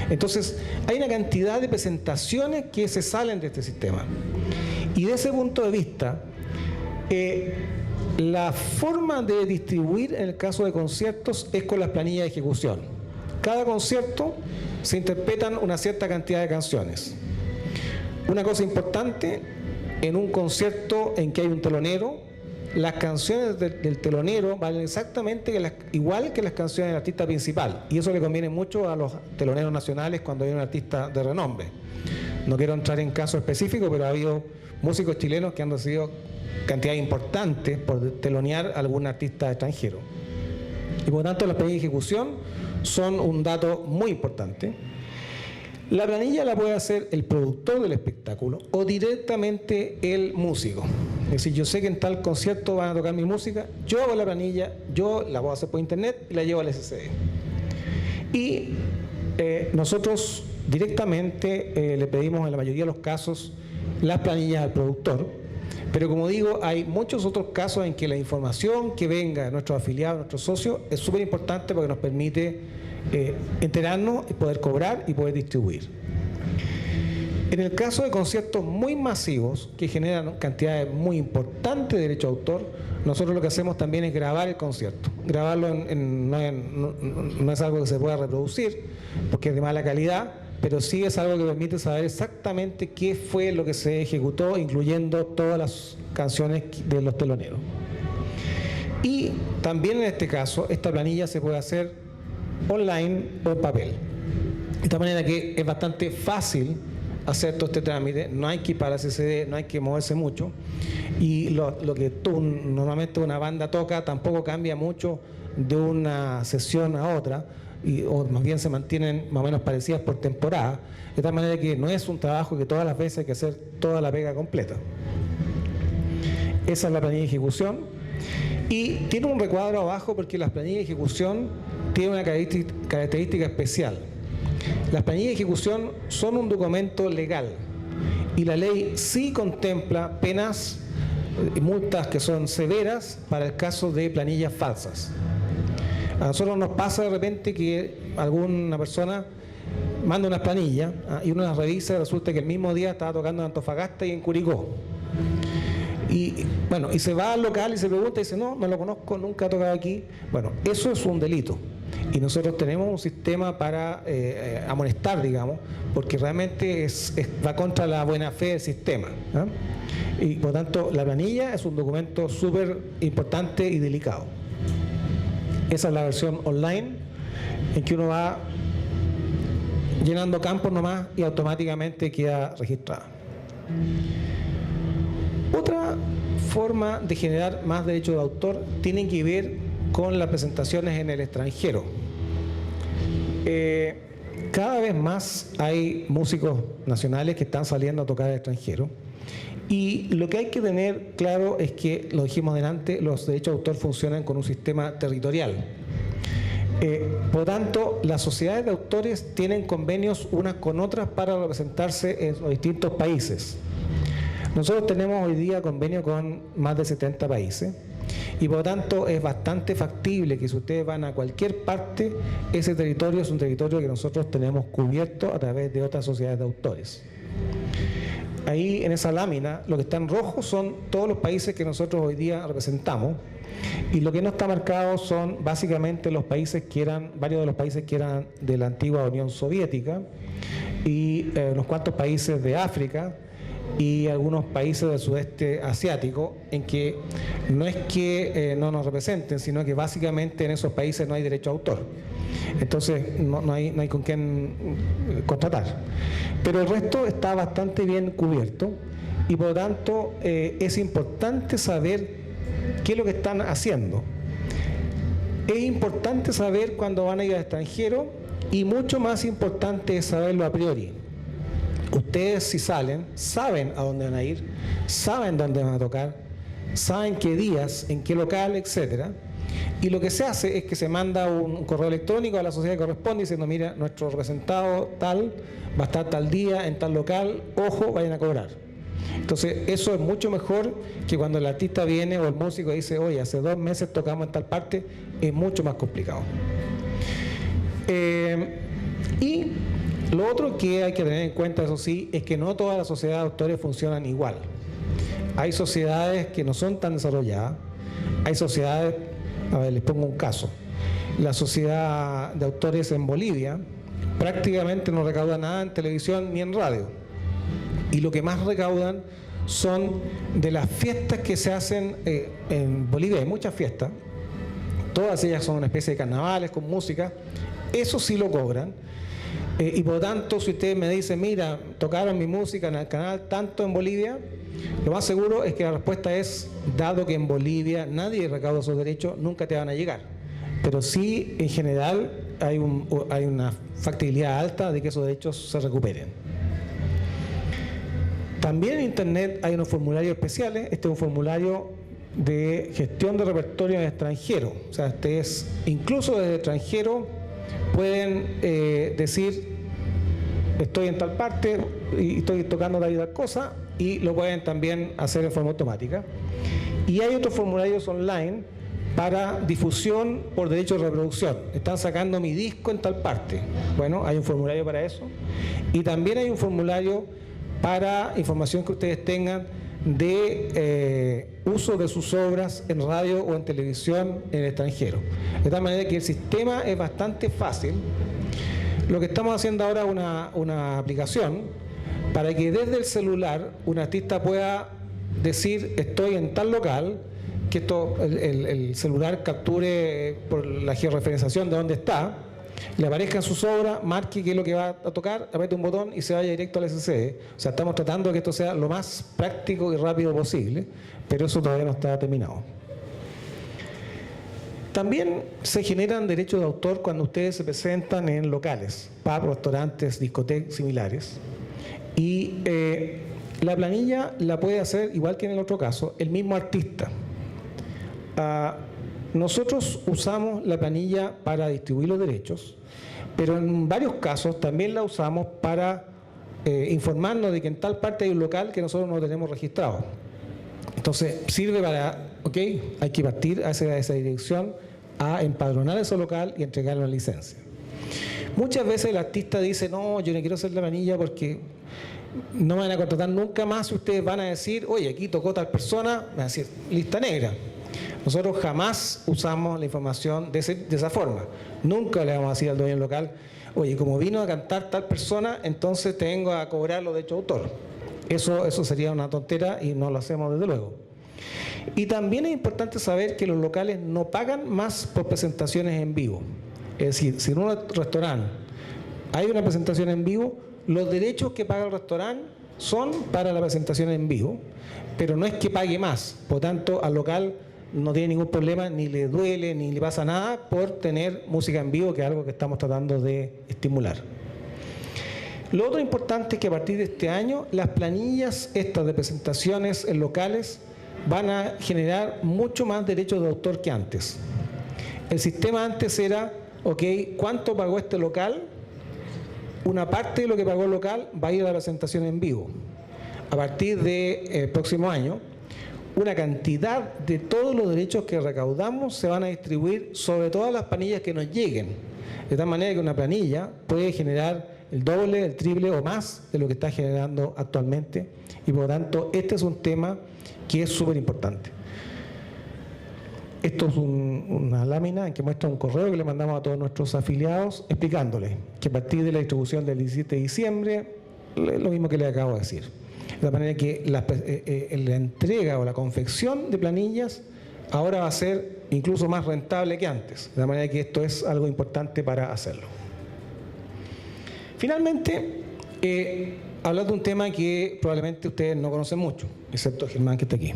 Entonces, hay una cantidad de presentaciones que se salen de este sistema. Y de ese punto de vista, la forma de distribuir en el caso de conciertos es con las planillas de ejecución. Cada concierto se interpretan una cierta cantidad de canciones. Una cosa importante, en un concierto en que hay un telonero, las canciones del telonero valen exactamente igual que las canciones del artista principal. Y eso le conviene mucho a los teloneros nacionales cuando hay un artista de renombre. No quiero entrar en casos específicos, pero ha habido músicos chilenos que han recibido cantidades importantes por telonear a algún artista extranjero. Y por lo tanto, las planillas de ejecución son un dato muy importante. La planilla la puede hacer el productor del espectáculo o directamente el músico. Es decir, yo sé que en tal concierto van a tocar mi música, yo hago la planilla, yo la voy a hacer por internet y la llevo al SCD. Y nosotros directamente le pedimos en la mayoría de los casos las planillas al productor, pero como digo, hay muchos otros casos en que la información que venga de nuestros afiliados, nuestros socios, es súper importante porque nos permite enterarnos y poder cobrar y poder distribuir. En el caso de conciertos muy masivos que generan cantidades muy importantes de derecho de autor, nosotros lo que hacemos también es grabar el concierto. Grabarlo no es algo que se pueda reproducir porque es de mala calidad, pero sí es algo que permite saber exactamente qué fue lo que se ejecutó, incluyendo todas las canciones de los teloneros. Y también en este caso, esta planilla se puede hacer online o en papel. De esta manera que es bastante fácil hacer todo este trámite, no hay que ir para la CCD, no hay que moverse mucho, y lo que normalmente una banda toca tampoco cambia mucho de una sesión a otra, o más bien se mantienen más o menos parecidas por temporada, de tal manera que no es un trabajo que todas las veces hay que hacer toda la pega completa. Esa es la planilla de ejecución, y tiene un recuadro abajo porque las planillas de ejecución tienen una característica especial. Las planillas de ejecución son un documento legal y la ley sí contempla penas y multas que son severas para el caso de planillas falsas. A nosotros nos pasa de repente que alguna persona manda unas planillas y uno las revisa y resulta que el mismo día estaba tocando en Antofagasta y en Curicó. Y bueno, y se va al local y se pregunta y dice, no lo conozco, nunca he tocado aquí. Bueno, eso es un delito. Y nosotros tenemos un sistema para amonestar, digamos, porque realmente va contra la buena fe del sistema. Y por tanto, la planilla es un documento súper importante y delicado. Esa es la versión online, en que uno va llenando campos nomás y automáticamente queda registrada. Otra forma de generar más derechos de autor tiene que ver con las presentaciones en el extranjero. Cada vez más hay músicos nacionales que están saliendo a tocar al extranjero, y lo que hay que tener claro es que, lo dijimos delante, los derechos de autor funcionan con un sistema territorial. Por tanto, las sociedades de autores tienen convenios unas con otras para representarse en los distintos países. Nosotros tenemos hoy día convenio con más de 70 países y por lo tanto es bastante factible que si ustedes van a cualquier parte, ese territorio es un territorio que nosotros tenemos cubierto a través de otras sociedades de autores. Ahí en esa lámina, lo que está en rojo son todos los países que nosotros hoy día representamos, y lo que no está marcado son básicamente los países que eran, varios de los países que eran de la antigua Unión Soviética, y unos cuantos países de África, y algunos países del sudeste asiático, en que no es que no nos representen, sino que básicamente en esos países no hay derecho a autor. Entonces no hay con quién contratar. Pero el resto está bastante bien cubierto y por lo tanto es importante saber qué es lo que están haciendo. Es importante saber cuándo van a ir al extranjero y mucho más importante es saberlo a priori. Ustedes, si salen, saben a dónde van a ir, saben dónde van a tocar, saben qué días, en qué local, etcétera. Y lo que se hace es que se manda un correo electrónico a la sociedad que corresponde diciendo, mira, nuestro representado tal va a estar tal día en tal local, ojo, vayan a cobrar. Entonces, eso es mucho mejor que cuando el artista viene o el músico dice, oye, hace 2 meses tocamos en tal parte, es mucho más complicado. Y lo otro que hay que tener en cuenta, eso sí, es que no todas las sociedades de autores funcionan igual. Hay sociedades que no son tan desarrolladas, hay sociedades, a ver, les pongo un caso. La sociedad de autores en Bolivia prácticamente no recauda nada en televisión ni en radio. Y lo que más recaudan son de las fiestas que se hacen en Bolivia. Hay muchas fiestas, todas ellas son una especie de carnavales con música, eso sí lo cobran. Y por lo tanto, si ustedes me dicen, mira, tocaron mi música en el canal tanto en Bolivia, lo más seguro es que la respuesta es, dado que en Bolivia nadie recauda esos derechos, nunca te van a llegar. Pero sí, en general, hay una factibilidad alta de que esos derechos se recuperen. También en Internet hay unos formularios especiales. Este es un formulario de gestión de repertorio en extranjero. O sea, ustedes, incluso desde extranjero, pueden decir, estoy en tal parte y estoy tocando tal cosa, y lo pueden también hacer de forma automática. Y hay otros formularios online para difusión por derecho de reproducción. Están sacando mi disco en tal parte. Bueno, hay un formulario para eso. Y también hay un formulario para información que ustedes tengan de uso de sus obras en radio o en televisión en el extranjero. De tal manera que el sistema es bastante fácil. Lo que estamos haciendo ahora es una aplicación para que desde el celular un artista pueda decir, estoy en tal local, que el celular capture por la georreferenciación de dónde está, le aparezca en sus obras, marque qué es lo que va a tocar, apriete un botón y se vaya directo al SSD. O sea, estamos tratando de que esto sea lo más práctico y rápido posible, pero eso todavía no está terminado. También se generan derechos de autor cuando ustedes se presentan en locales, pubs, restaurantes, discotecas similares. Y la planilla la puede hacer, igual que en el otro caso, el mismo artista. Nosotros usamos la planilla para distribuir los derechos, pero en varios casos también la usamos para informarnos de que en tal parte hay un local que nosotros no tenemos registrado. Entonces sirve para, ok, hay que partir hacia esa dirección a empadronar ese local y entregarle una licencia. Muchas veces el artista dice, no, yo no quiero hacer la planilla porque no me van a contratar nunca más si ustedes van a decir, oye, aquí tocó tal persona, van a decir, lista negra. Nosotros jamás usamos la información de esa forma. Nunca le vamos a decir al dueño del local, oye, como vino a cantar tal persona, entonces tengo a cobrar los derechos de autor. Eso sería una tontera y no lo hacemos desde luego. Y también es importante saber que los locales no pagan más por presentaciones en vivo. Es decir, si en un restaurante hay una presentación en vivo, los derechos que paga el restaurante son para la presentación en vivo, pero no es que pague más. Por tanto, al local no tiene ningún problema, ni le duele, ni le pasa nada por tener música en vivo, que es algo que estamos tratando de estimular. Lo otro importante es que a partir de este año, las planillas estas de presentaciones en locales van a generar mucho más derechos de autor que antes. El sistema antes era, ok, ¿cuánto pagó este local? Una parte de lo que pagó el local va a ir a la presentación en vivo. A partir del próximo año, una cantidad de todos los derechos que recaudamos se van a distribuir sobre todas las planillas que nos lleguen. De tal manera que una planilla puede generar el doble, el triple o más de lo que está generando actualmente. Y por lo tanto, este es un tema que es súper importante. Esto es una lámina en que muestra un correo que le mandamos a todos nuestros afiliados explicándoles que a partir de la distribución del 17 de diciembre, lo mismo que les acabo de decir. De manera que la entrega o la confección de planillas ahora va a ser incluso más rentable que antes. De manera que esto es algo importante para hacerlo. Finalmente, hablar de un tema que probablemente ustedes no conocen mucho, excepto Germán que está aquí.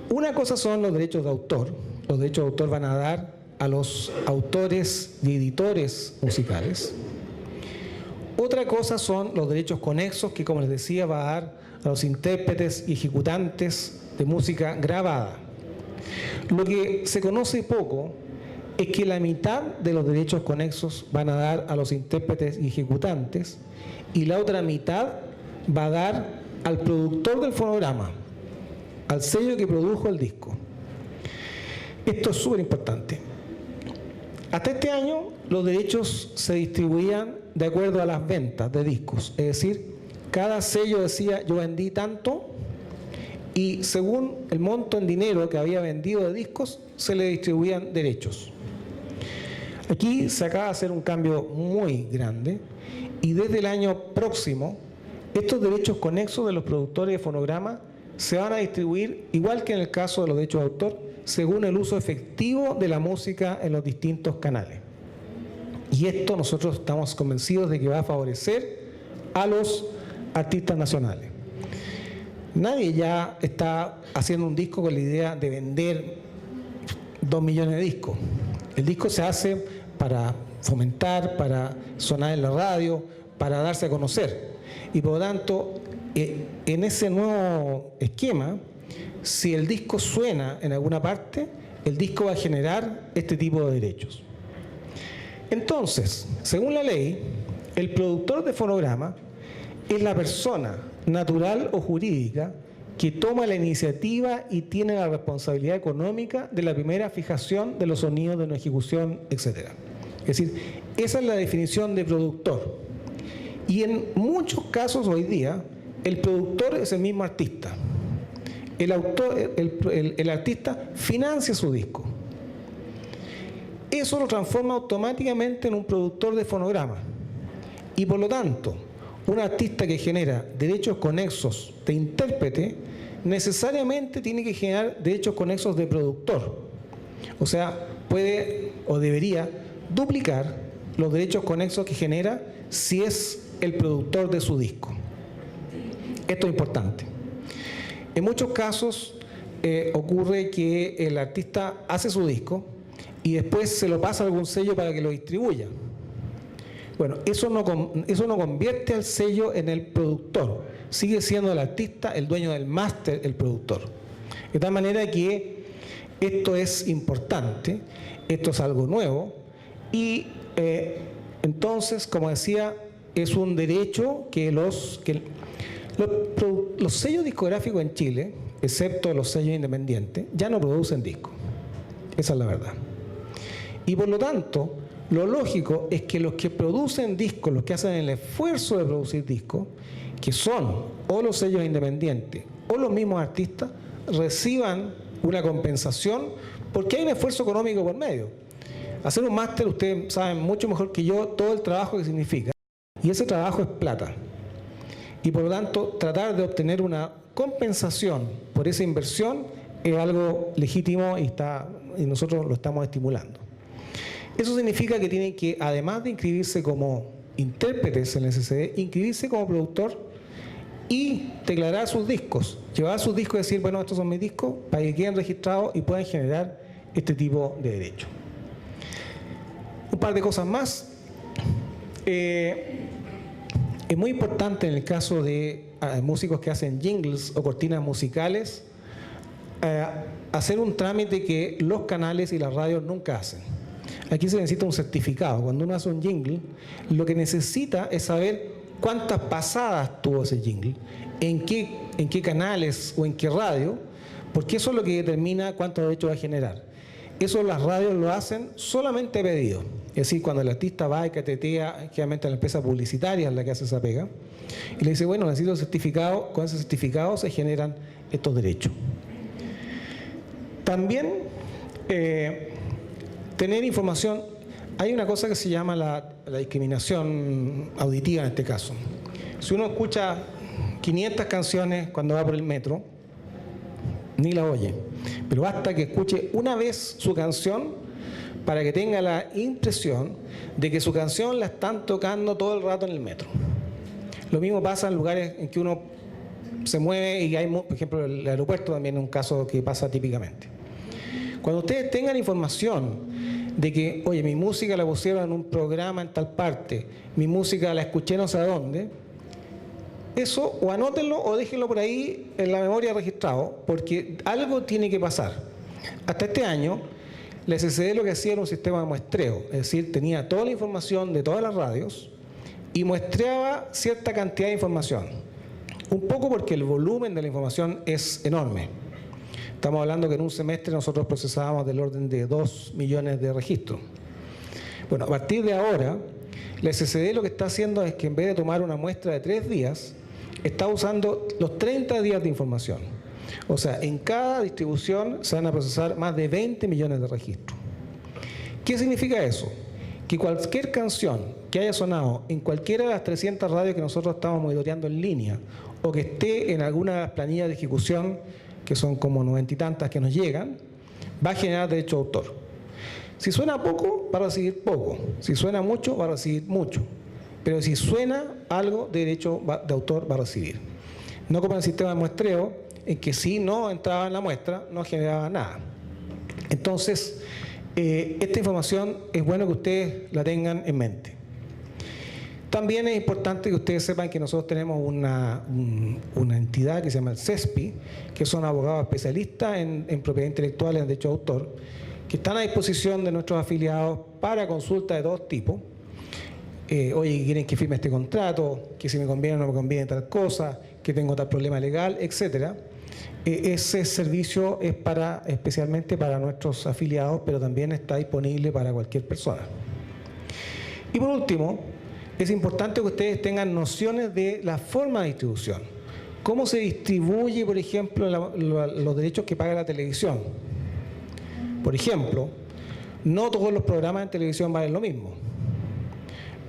Una cosa son los derechos de autor. Los derechos de autor van a dar a los autores y editores musicales. Otra cosa son los derechos conexos que, como les decía, va a dar a los intérpretes y ejecutantes de música grabada. Lo que se conoce poco es que la mitad de los derechos conexos van a dar a los intérpretes y ejecutantes y la otra mitad va a dar al productor del fonograma, al sello que produjo el disco. Esto es súper importante. Hasta este año los derechos se distribuían de acuerdo a las ventas de discos, es decir, cada sello decía yo vendí tanto y según el monto en dinero que había vendido de discos se le distribuían derechos. Aquí se acaba de hacer un cambio muy grande y desde el año próximo estos derechos conexos de los productores de fonograma se van a distribuir, igual que en el caso de los derechos de autor, según el uso efectivo de la música en los distintos canales. Y esto nosotros estamos convencidos de que va a favorecer a los artistas nacionales. Nadie ya está haciendo un disco con la idea de vender 2 millones de discos. El disco se hace para fomentar, para sonar en la radio, para darse a conocer. Y por lo tanto, en ese nuevo esquema, si el disco suena en alguna parte, el disco va a generar este tipo de derechos. Entonces, según la ley, el productor de fonograma es la persona natural o jurídica que toma la iniciativa y tiene la responsabilidad económica de la primera fijación de los sonidos de una ejecución, etc. Es decir, esa es la definición de productor. Y en muchos casos hoy día, el productor es el mismo artista. El artista financia su disco. Eso lo transforma automáticamente en un productor de fonograma. Y por lo tanto, un artista que genera derechos conexos de intérprete necesariamente tiene que generar derechos conexos de productor. O sea, puede o debería duplicar los derechos conexos que genera si es el productor de su disco. Esto es importante. En muchos casos ocurre que el artista hace su disco y después se lo pasa a algún sello para que lo distribuya. Bueno, eso no convierte al sello en el productor. Sigue siendo el artista, el dueño del máster, el productor. De tal manera que esto es importante, esto es algo nuevo y entonces, como decía, es un derecho que los sellos discográficos en Chile, excepto los sellos independientes, ya no producen discos. Esa es la verdad. Y por lo tanto, lo lógico es que los que producen discos, los que hacen el esfuerzo de producir discos, que son o los sellos independientes o los mismos artistas, reciban una compensación porque hay un esfuerzo económico por medio. Hacer un máster, ustedes saben mucho mejor que yo todo el trabajo que significa. Y ese trabajo es plata. Y por lo tanto, tratar de obtener una compensación por esa inversión es algo legítimo y nosotros lo estamos estimulando. Eso significa que tienen que, además de inscribirse como intérpretes en el SCD, inscribirse como productor y declarar sus discos. Llevar sus discos y decir, bueno, estos son mis discos, para que queden registrados y puedan generar este tipo de derechos. Un par de cosas más. Es muy importante en el caso de músicos que hacen jingles o cortinas musicales, hacer un trámite que los canales y las radios nunca hacen. Aquí se necesita un certificado. Cuando uno hace un jingle, lo que necesita es saber cuántas pasadas tuvo ese jingle, en qué canales o en qué radio, porque eso es lo que determina cuántos derechos va a generar. Eso las radios lo hacen solamente a pedido. Es decir, cuando el artista va y catetea, generalmente la empresa publicitaria es la que hace esa pega, y le dice, bueno, necesito un certificado, con ese certificado se generan estos derechos. También tener información, hay una cosa que se llama la discriminación auditiva en este caso. Si uno escucha 500 canciones cuando va por el metro, ni la oye, pero basta que escuche una vez su canción para que tenga la impresión de que su canción la están tocando todo el rato en el metro. Lo mismo pasa en lugares en que uno se mueve y hay, por ejemplo, el aeropuerto también es un caso que pasa típicamente. Cuando ustedes tengan información de que, oye, mi música la pusieron en un programa en tal parte, mi música la escuché no sé a dónde, eso o anótenlo o déjenlo por ahí en la memoria registrado, porque algo tiene que pasar. Hasta este año, la SCD lo que hacía era un sistema de muestreo, es decir, tenía toda la información de todas las radios y muestreaba cierta cantidad de información. Un poco porque el volumen de la información es enorme. Estamos hablando que en un semestre nosotros procesábamos del orden de 2 millones de registros. Bueno, a partir de ahora, la SCD lo que está haciendo es que en vez de tomar una muestra de 3 días, está usando los 30 días de información. O sea, en cada distribución se van a procesar más de 20 millones de registros. ¿Qué significa eso? Que cualquier canción que haya sonado en cualquiera de las 300 radios que nosotros estamos monitoreando en línea, o que esté en alguna de las planillas de ejecución, que son como 90 y tantas que nos llegan, va a generar derecho de autor. Si suena poco, va a recibir poco. Si suena mucho, va a recibir mucho. Pero si suena algo, de derecho de autor va a recibir. No como en el sistema de muestreo, en que si no entraba en la muestra, no generaba nada. Entonces, esta información es bueno que ustedes la tengan en mente. También es importante que ustedes sepan que nosotros tenemos una entidad que se llama el CESPI, que son abogados especialistas en propiedad intelectual y en derecho de autor, que están a disposición de nuestros afiliados para consultas de todos tipos. Oye, quieren que firme este contrato, que si me conviene o no me conviene tal cosa, que tengo tal problema legal, etcétera. Ese servicio es especialmente para nuestros afiliados, pero también está disponible para cualquier persona. Y por último, es importante que ustedes tengan nociones de la forma de distribución. ¿Cómo se distribuye, por ejemplo, los derechos que paga la televisión? Por ejemplo, no todos los programas en televisión valen lo mismo.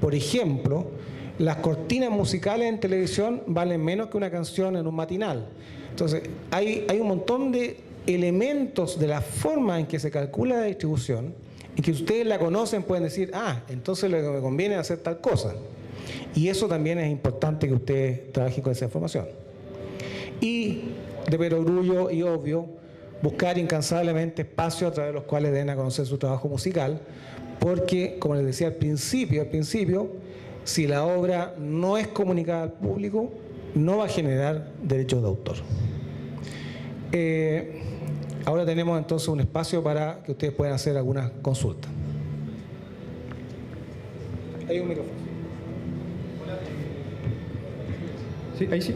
Por ejemplo, las cortinas musicales en televisión valen menos que una canción en un matinal. Entonces, hay un montón de elementos de la forma en que se calcula la distribución y que ustedes la conocen, pueden decir, entonces lo que me conviene es hacer tal cosa. Y eso también es importante que ustedes trabajen con esa información. Y, de perogrullo y obvio, buscar incansablemente espacios a través de los cuales den a conocer su trabajo musical, porque, como les decía al principio, si la obra no es comunicada al público, no va a generar derechos de autor. Ahora tenemos entonces un espacio para que ustedes puedan hacer algunas consultas. Hay un micrófono. Sí, ahí sí.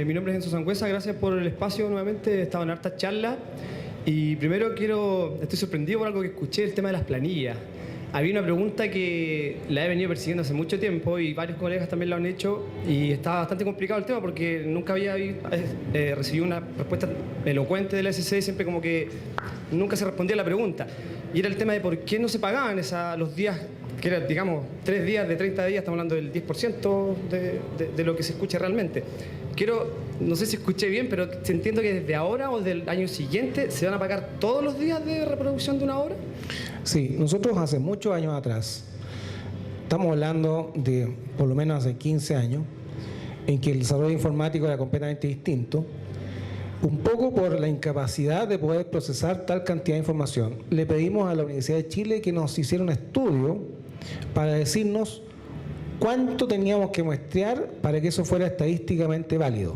Mi nombre es Enzo Sangüesa, gracias por el espacio nuevamente. He estado en hartas charlas y primero estoy sorprendido por algo que escuché, el tema de las planillas. Había una pregunta que la he venido persiguiendo hace mucho tiempo y varios colegas también lo han hecho y está bastante complicado el tema porque nunca había recibido una respuesta elocuente de la SCD, siempre como que nunca se respondía a la pregunta. Y era el tema de por qué no se pagaban los días, que eran, digamos, 3 días de 30 días, estamos hablando del 10% de lo que se escucha realmente. No sé si escuché bien, pero entiendo que desde ahora o del año siguiente se van a pagar todos los días de reproducción de una obra. Sí, nosotros hace muchos años atrás, estamos hablando de por lo menos hace 15 años, en que el desarrollo informático era completamente distinto, un poco por la incapacidad de poder procesar tal cantidad de información. Le pedimos a la Universidad de Chile que nos hiciera un estudio para decirnos cuánto teníamos que muestrear para que eso fuera estadísticamente válido.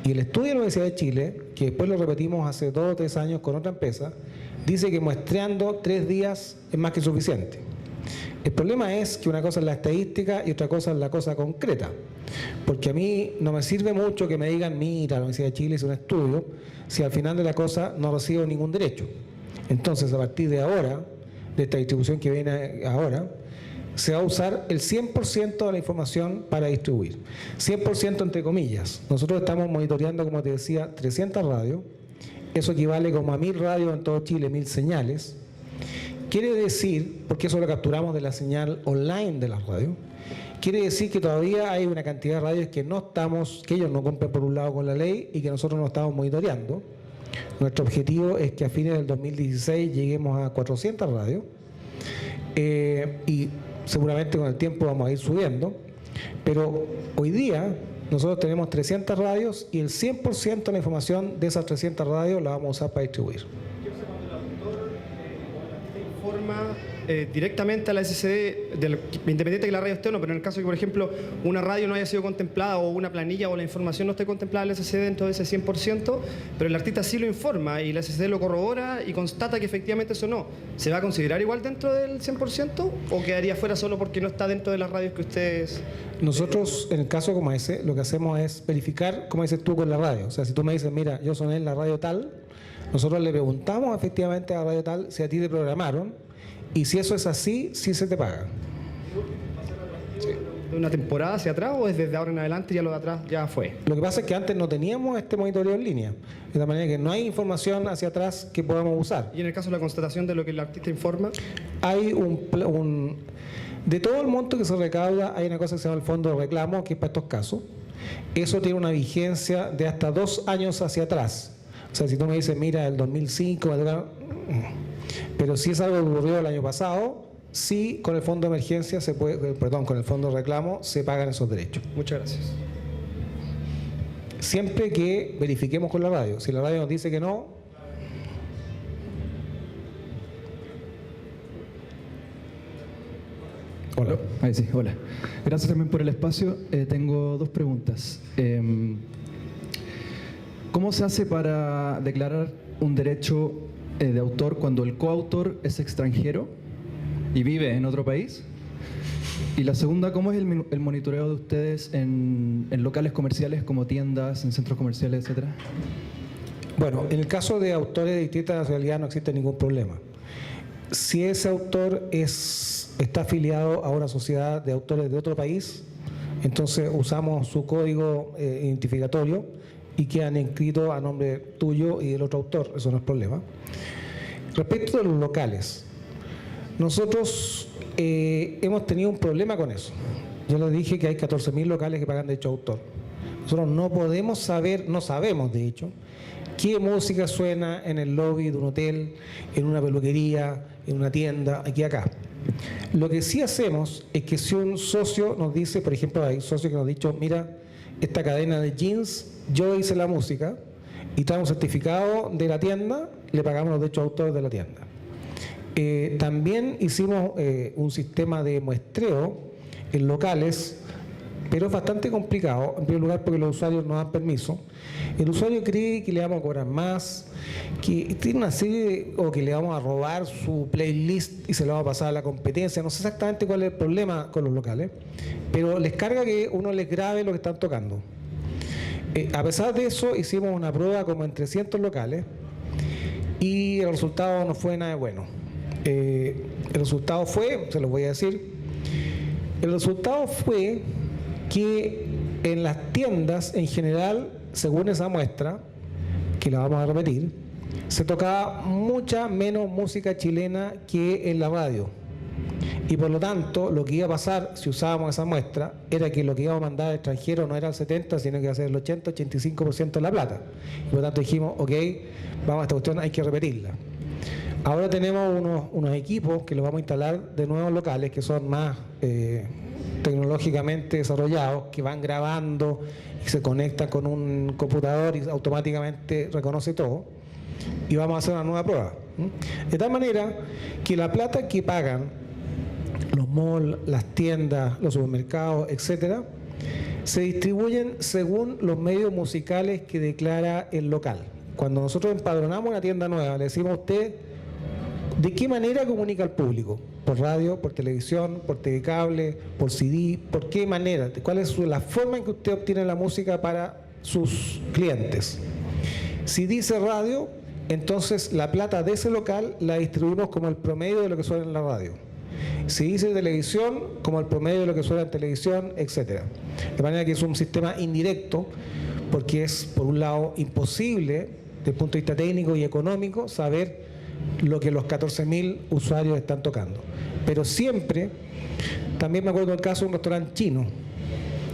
Y el estudio de la Universidad de Chile, que después lo repetimos hace 2 o 3 años con otra empresa, dice que muestreando 3 días es más que suficiente. El problema es que una cosa es la estadística y otra cosa es la cosa concreta. Porque a mí no me sirve mucho que me digan, mira, la Universidad de Chile hizo un estudio, si al final de la cosa no recibo ningún derecho. Entonces, a partir de ahora, de esta distribución que viene ahora, se va a usar el 100% de la información para distribuir. 100% entre comillas. Nosotros estamos monitoreando, como te decía, 300 radios. Eso equivale como a 1000 radios en todo Chile, 1000 señales. Quiere decir, porque eso lo capturamos de la señal online de las radios, quiere decir que todavía hay una cantidad de radios que que ellos no cumplen por un lado con la ley y que nosotros no estamos monitoreando. Nuestro objetivo es que a fines del 2016 lleguemos a 400 radios y seguramente con el tiempo vamos a ir subiendo, pero hoy día nosotros tenemos 300 radios y el 100% de la información de esas 300 radios la vamos a usar para distribuir. informa directamente a la SCD, independiente de que la radio esté o no, pero en el caso de que, por ejemplo, una radio no haya sido contemplada o una planilla o la información no esté contemplada en la SCD dentro de ese 100%, pero el artista sí lo informa y la SCD lo corrobora y constata que efectivamente eso no, ¿se va a considerar igual dentro del 100% o quedaría fuera solo porque no está dentro de las radios que ustedes... Nosotros, en el caso como ese, lo que hacemos es verificar, como dices tú, con la radio. O sea, si tú me dices, mira, yo soné en la radio tal, nosotros le preguntamos efectivamente a la radio tal si a ti te programaron, y si eso es así, sí se te paga. ¿De una temporada hacia atrás o es desde ahora en adelante ya lo de atrás ya fue? Lo que pasa es que antes no teníamos este monitoreo en línea, de la manera que no hay información hacia atrás que podamos usar. ¿Y en el caso de la constatación de lo que el artista informa? Hay de todo el monto que se recauda, hay una cosa que se llama el fondo de reclamo, que es para estos casos. Eso tiene una vigencia de hasta 2 años hacia atrás. O sea, si tú me dices, mira, el 2005, pero si es algo que ocurrió el año pasado, sí, con el fondo de emergencia se puede, con el fondo de reclamo se pagan esos derechos. Muchas gracias. Siempre que verifiquemos con la radio. Si la radio nos dice que no, hola. Ahí sí, hola. Gracias también por el espacio. Tengo 2 preguntas. ¿Cómo se hace para declarar un derecho de autor cuando el coautor es extranjero y vive en otro país? Y la segunda, ¿cómo es el monitoreo de ustedes en locales comerciales como tiendas, en centros comerciales, etcétera? Bueno, en el caso de autores de distinta nacionalidad no existe ningún problema. Si ese autor está afiliado a una sociedad de autores de otro país, entonces usamos su código identificatorio y quedan inscritos a nombre tuyo y del otro autor, eso no es problema. Respecto de los locales, nosotros hemos tenido un problema con eso. Yo les dije que hay 14.000 locales que pagan derecho a autor. Nosotros no podemos saber, no sabemos de hecho, qué música suena en el lobby de un hotel, en una peluquería, en una tienda, aquí acá. Lo que sí hacemos es que si un socio nos dice, por ejemplo, hay socios que nos han dicho, mira, esta cadena de jeans, yo hice la música y trae un certificado de la tienda, le pagamos los derechos de autor de la tienda. También hicimos un sistema de muestreo en locales, pero es bastante complicado, en primer lugar porque los usuarios no dan permiso. El usuario cree que le vamos a cobrar más, que tiene una serie o que le vamos a robar su playlist y se lo vamos a pasar a la competencia. No sé exactamente cuál es el problema con los locales, pero les carga que uno les grabe lo que están tocando. A pesar de eso, hicimos una prueba como en 300 locales y el resultado no fue nada bueno. El resultado fue, se los voy a decir, el resultado fue que en las tiendas en general, según esa muestra, que la vamos a repetir, se tocaba mucha menos música chilena que en la radio. Y por lo tanto, lo que iba a pasar si usábamos esa muestra era que lo que íbamos a mandar al extranjero no era el 70%, sino que iba a ser el 80-85% de la plata. Y por lo tanto dijimos, ok, vamos a esta cuestión, hay que repetirla. Ahora tenemos unos equipos que los vamos a instalar de nuevos locales que son más tecnológicamente desarrollados, que van grabando y se conectan con un computador y automáticamente reconoce todo. Y vamos a hacer una nueva prueba. De tal manera que la plata que pagan los malls, las tiendas, los supermercados, etcétera, se distribuyen según los medios musicales que declara el local. Cuando nosotros empadronamos una tienda nueva, le decimos a usted de qué manera comunica al público, por radio, por televisión, por TV cable, por CD, por qué manera, cuál es la forma en que usted obtiene la música para sus clientes. Si dice radio, entonces la plata de ese local la distribuimos como el promedio de lo que suena en la radio. Si dice televisión, como el promedio de lo que suena en televisión, etc. De manera que es un sistema indirecto, porque es, por un lado, imposible, desde el punto de vista técnico y económico, saber lo que los 14.000 usuarios están tocando. Pero siempre, también me acuerdo del caso de un restaurante chino,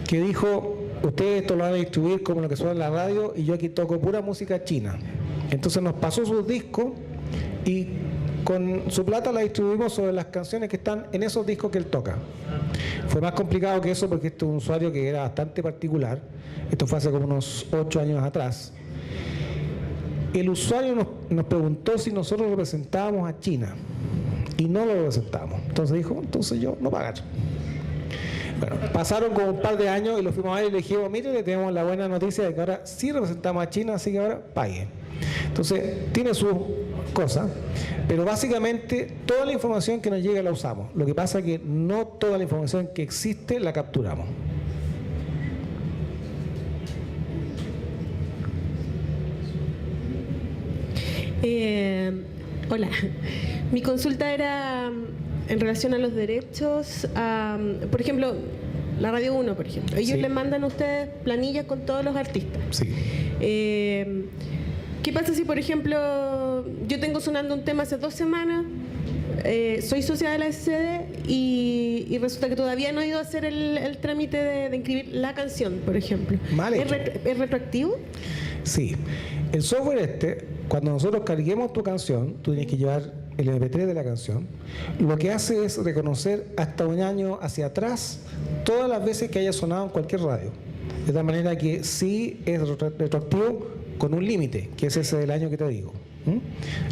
que dijo, ustedes esto lo van a distribuir como lo que suena en la radio, y yo aquí toco pura música china. Entonces nos pasó sus discos y con su plata la distribuimos sobre las canciones que están en esos discos que él toca. Fue más complicado que eso porque este es un usuario que era bastante particular. Esto fue hace como unos 8 años atrás. El usuario nos preguntó si nosotros representábamos a China. y no lo representamos. Entonces dijo, entonces yo no pagar. Bueno, pasaron como un par de años y lo fuimos a ver y le dijimos, mire, le tenemos la buena noticia de que ahora sí representamos a China, así que ahora pague. Entonces, tiene sus cosas, pero básicamente toda la información que nos llega la usamos. Lo que pasa es que no toda la información que existe la capturamos. Hola, mi consulta era en relación a los derechos, por ejemplo, la Radio 1, por ejemplo. Ellos Sí. les mandan a ustedes planillas con todos los artistas. Sí. ¿Qué pasa si, por ejemplo, yo tengo sonando un tema hace 2 semanas, soy socia de la SCD y resulta que todavía no he ido a hacer el trámite de inscribir la canción, por ejemplo? Mal hecho. ¿Es retroactivo? Sí. El software cuando nosotros carguemos tu canción, tú tienes que llevar el MP3 de la canción, lo que hace es reconocer hasta un año hacia atrás todas las veces que haya sonado en cualquier radio. De tal manera que sí es retroactivo con un límite, que es ese del año que te digo.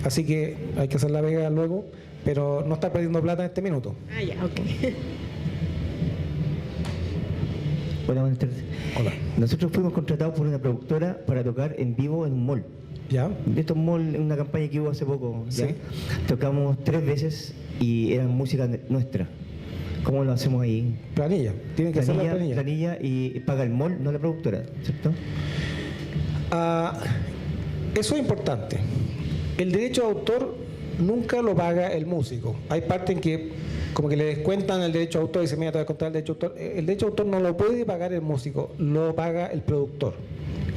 Así que hay que hacer la vega luego, pero no está perdiendo plata en este minuto. Ah, ya, ok. Hola, buenas tardes. Hola. Nosotros fuimos contratados por una productora para tocar en vivo en un mall. ¿Ya? De estos malls, en una campaña que hubo hace poco, ¿ya? Sí. Tocamos 3 veces y eran música nuestra. ¿Cómo lo hacemos ahí? Planilla. Tienen que hacer la planilla. Planilla y paga el mall, no la productora, ¿cierto? Eso es importante. El derecho de autor nunca lo paga el músico. Hay partes en que como que le descuentan el derecho de autor y dicen, mira, te voy a contar el derecho de autor. El derecho de autor no lo puede pagar el músico, lo paga el productor.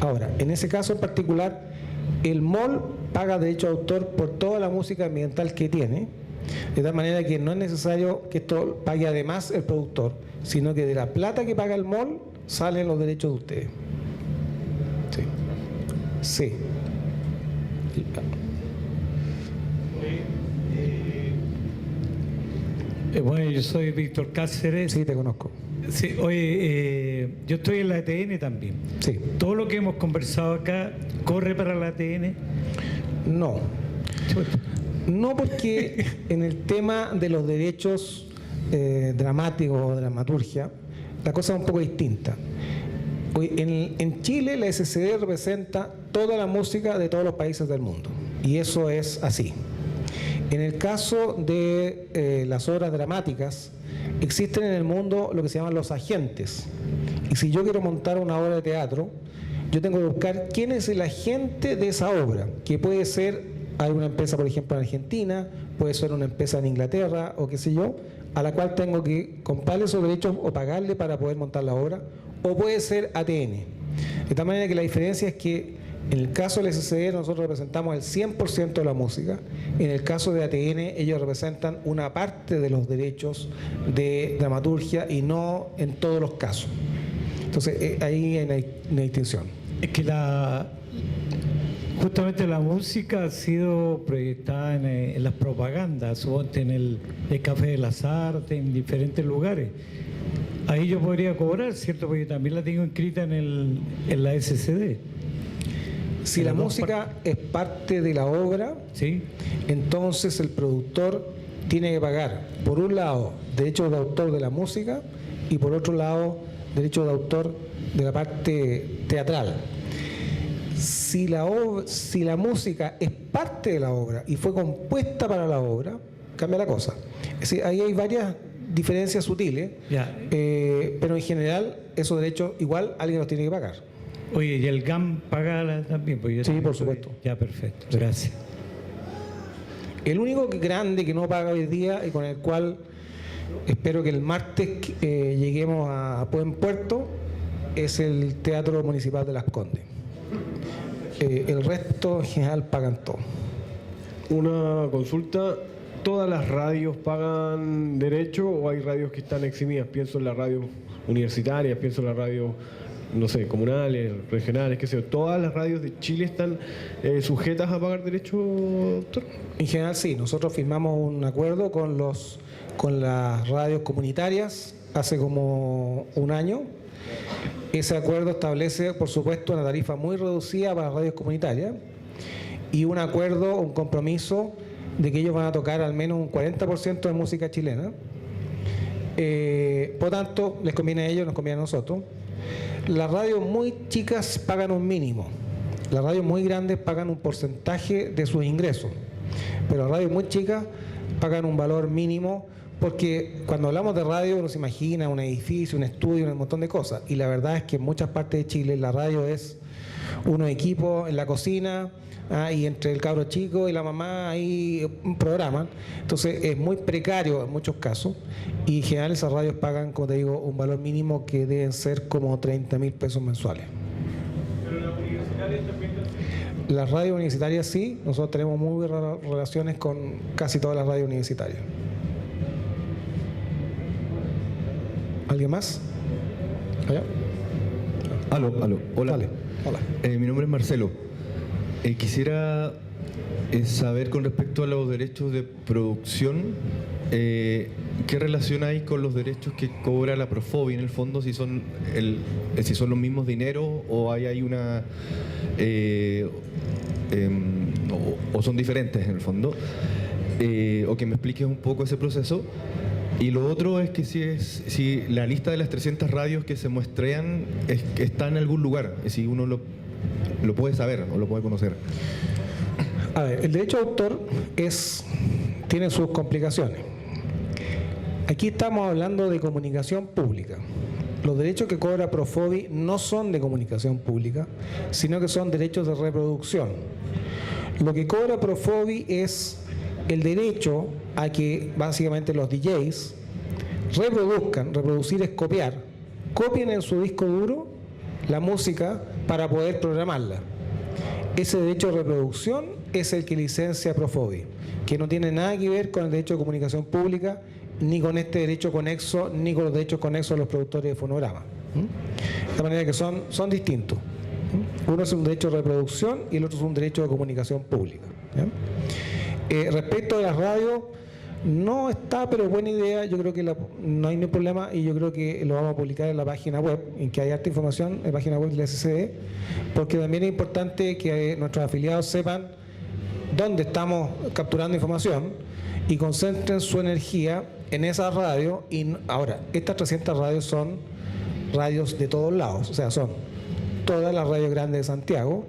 Ahora, en ese caso en particular, el MOL paga derecho de autor por toda la música ambiental que tiene, de tal manera que no es necesario que esto pague además el productor, sino que de la plata que paga el MOL salen los derechos de ustedes. Sí. Sí. Bueno, yo soy Víctor Cáceres. Sí, te conozco. Sí, oye, yo estoy en la ATN también. Sí. Todo lo que hemos conversado acá corre para la ATN. No. No, porque en el tema de los derechos dramáticos o dramaturgia, la cosa es un poco distinta. En Chile la SCD representa toda la música de todos los países del mundo. Y eso es así. En el caso de las obras dramáticas, existen en el mundo lo que se llaman los agentes. Y si yo quiero montar una obra de teatro, yo tengo que buscar quién es el agente de esa obra, que puede ser alguna empresa, por ejemplo, en Argentina, puede ser una empresa en Inglaterra o qué sé yo, a la cual tengo que comprarle esos derechos o pagarle para poder montar la obra, o puede ser ATN. De tal manera que la diferencia es que en el caso del SCD nosotros representamos el 100% de la música, en el caso de ATN ellos representan una parte de los derechos de dramaturgia y no en todos los casos. Entonces ahí hay una distinción. Es que justamente la música ha sido proyectada en las propagandas, suponte en el Café de las Artes, en diferentes lugares. Ahí yo podría cobrar, ¿cierto? Porque también la tengo inscrita en la SCD. Si la música es parte de la obra, ¿sí? Entonces el productor tiene que pagar, por un lado, derechos de autor de la música y por otro lado, derechos de autor de la parte teatral. Si la música es parte de la obra y fue compuesta para la obra, cambia la cosa. Es decir, ahí hay varias diferencias sutiles, pero en general esos derechos igual alguien los tiene que pagar. Oye, ¿y el GAM paga también? Pues yo Sí, también por supuesto. Ya, perfecto. Gracias. El único grande que no paga hoy día y con el cual espero que el martes lleguemos a buen puerto es el Teatro Municipal de Las Condes. El resto en general pagan todo. Una consulta, ¿todas las radios pagan derecho o hay radios que están eximidas? Pienso en las radios universitarias, pienso en las radios, no sé, comunales, regionales, qué sé yo. ¿Todas las radios de Chile están sujetas a pagar derecho, doctor? En general sí, nosotros firmamos un acuerdo con las radios comunitarias hace como un año. Ese acuerdo establece, por supuesto, una tarifa muy reducida para las radios comunitarias y un acuerdo, un compromiso de que ellos van a tocar al menos un 40% de música chilena. Por tanto, les conviene a ellos, nos conviene a nosotros. Las radios muy chicas pagan un mínimo. Las radios muy grandes pagan un porcentaje de sus ingresos. Pero las radios muy chicas pagan un valor mínimo, porque cuando hablamos de radio uno se imagina un edificio, un estudio, un montón de cosas. Y la verdad es que en muchas partes de Chile la radio es unos equipos en la cocina, y entre el cabro chico y la mamá ahí programan. Entonces es muy precario en muchos casos, y en general esas radios pagan, como te digo, un valor mínimo que deben ser como 30.000 pesos mensuales. ¿Pero las universitarias también? Las radios universitarias sí, nosotros tenemos muy buenas relaciones con casi todas las radios universitarias. ¿Alguien más? ¿Allá? Aló, hola. Dale. Hola. Mi nombre es Marcelo. Quisiera saber con respecto a los derechos de producción, ¿qué relación hay con los derechos que cobra la Profovi en el fondo? Si son los mismos dineros o hay una o son diferentes en el fondo, o que me expliques un poco ese proceso. Y lo otro es que si la lista de las 300 radios que se muestrean está en algún lugar, si uno lo puede saber o lo puede conocer. A ver, el derecho de autor tiene sus complicaciones. Aquí estamos hablando de comunicación pública. Los derechos que cobra Profovi no son de comunicación pública, sino que son derechos de reproducción. Lo que cobra Profovi es el derecho a que básicamente los DJs reproduzcan, reproducir es copiar, copien en su disco duro la música para poder programarla. Ese derecho de reproducción es el que licencia Profovi, que no tiene nada que ver con el derecho de comunicación pública, ni con este derecho conexo, ni con los derechos conexos de los productores de fonogramas. De manera que son distintos. Uno es un derecho de reproducción y el otro es un derecho de comunicación pública. Respecto a las radios, no está, pero es buena idea. Yo creo que no hay ningún problema, y yo creo que lo vamos a publicar en la página web, en que hay harta información en la página web de la SCD, porque también es importante que nuestros afiliados sepan dónde estamos capturando información y concentren su energía en esa radio. Y ahora, estas 300 radios son radios de todos lados, o sea, son todas las radios grandes de Santiago,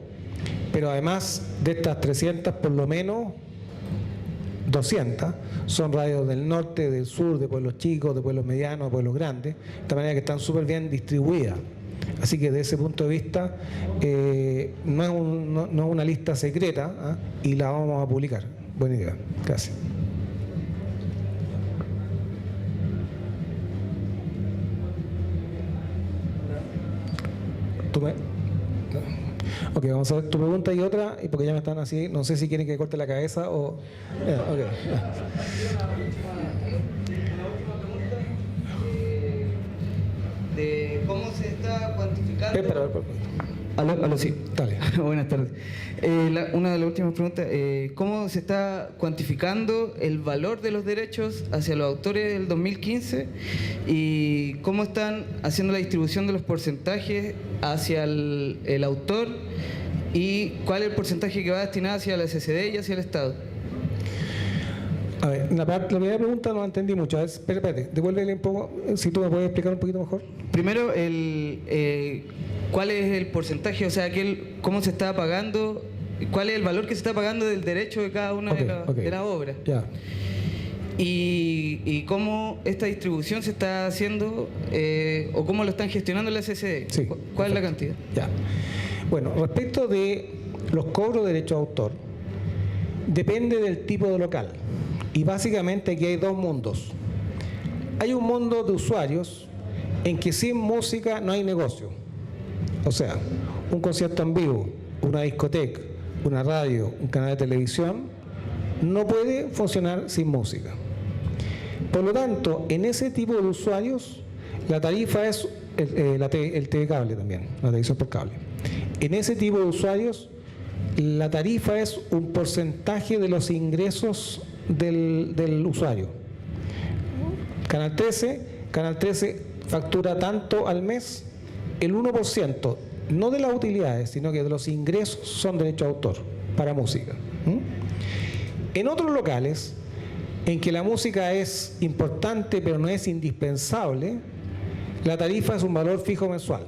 pero además de estas 300, por lo menos 200 son radios del norte, del sur, de pueblos chicos, de pueblos medianos, de pueblos grandes, de manera que están súper bien distribuidas. Así que desde ese punto de vista no es una lista secreta, y la vamos a publicar. Buena idea. Gracias. Ok, vamos a ver tu pregunta y otra, y porque ya me están así, no sé si quieren que corte la cabeza o... Okay. De cómo se está cuantificando... Espera. Aló, sí. Dale. Buenas tardes. Una de las últimas preguntas, ¿cómo se está cuantificando el valor de los derechos hacia los autores del 2015 y cómo están haciendo la distribución de los porcentajes hacia el autor y cuál es el porcentaje que va destinado hacia la SCD y hacia el Estado? A ver, la primera pregunta no la entendí mucho. A ver, espérate, devuélvele un poco, si tú me puedes explicar un poquito mejor. Primero, ¿cuál es el porcentaje? O sea, ¿cómo se está pagando? ¿Cuál es el valor que se está pagando del derecho de cada una de las obras? Ya. Y cómo esta distribución se está haciendo o cómo lo están gestionando la SCD. Sí, ¿Cuál es la cantidad? Ya. Bueno, respecto de los cobros de derecho de autor, depende del tipo de local. Y básicamente aquí hay dos mundos. Hay un mundo de usuarios en que sin música no hay negocio. O sea, un concierto en vivo, una discoteca, una radio, un canal de televisión, no puede funcionar sin música. Por lo tanto, en ese tipo de usuarios, la tarifa es el TV cable también, la televisión por cable. En ese tipo de usuarios, la tarifa es un porcentaje de los ingresos del usuario. Canal 13 factura tanto al mes, el 1%, no de las utilidades, sino que de los ingresos son derecho de autor para música. En otros locales, en que la música es importante pero no es indispensable, la tarifa es un valor fijo mensual.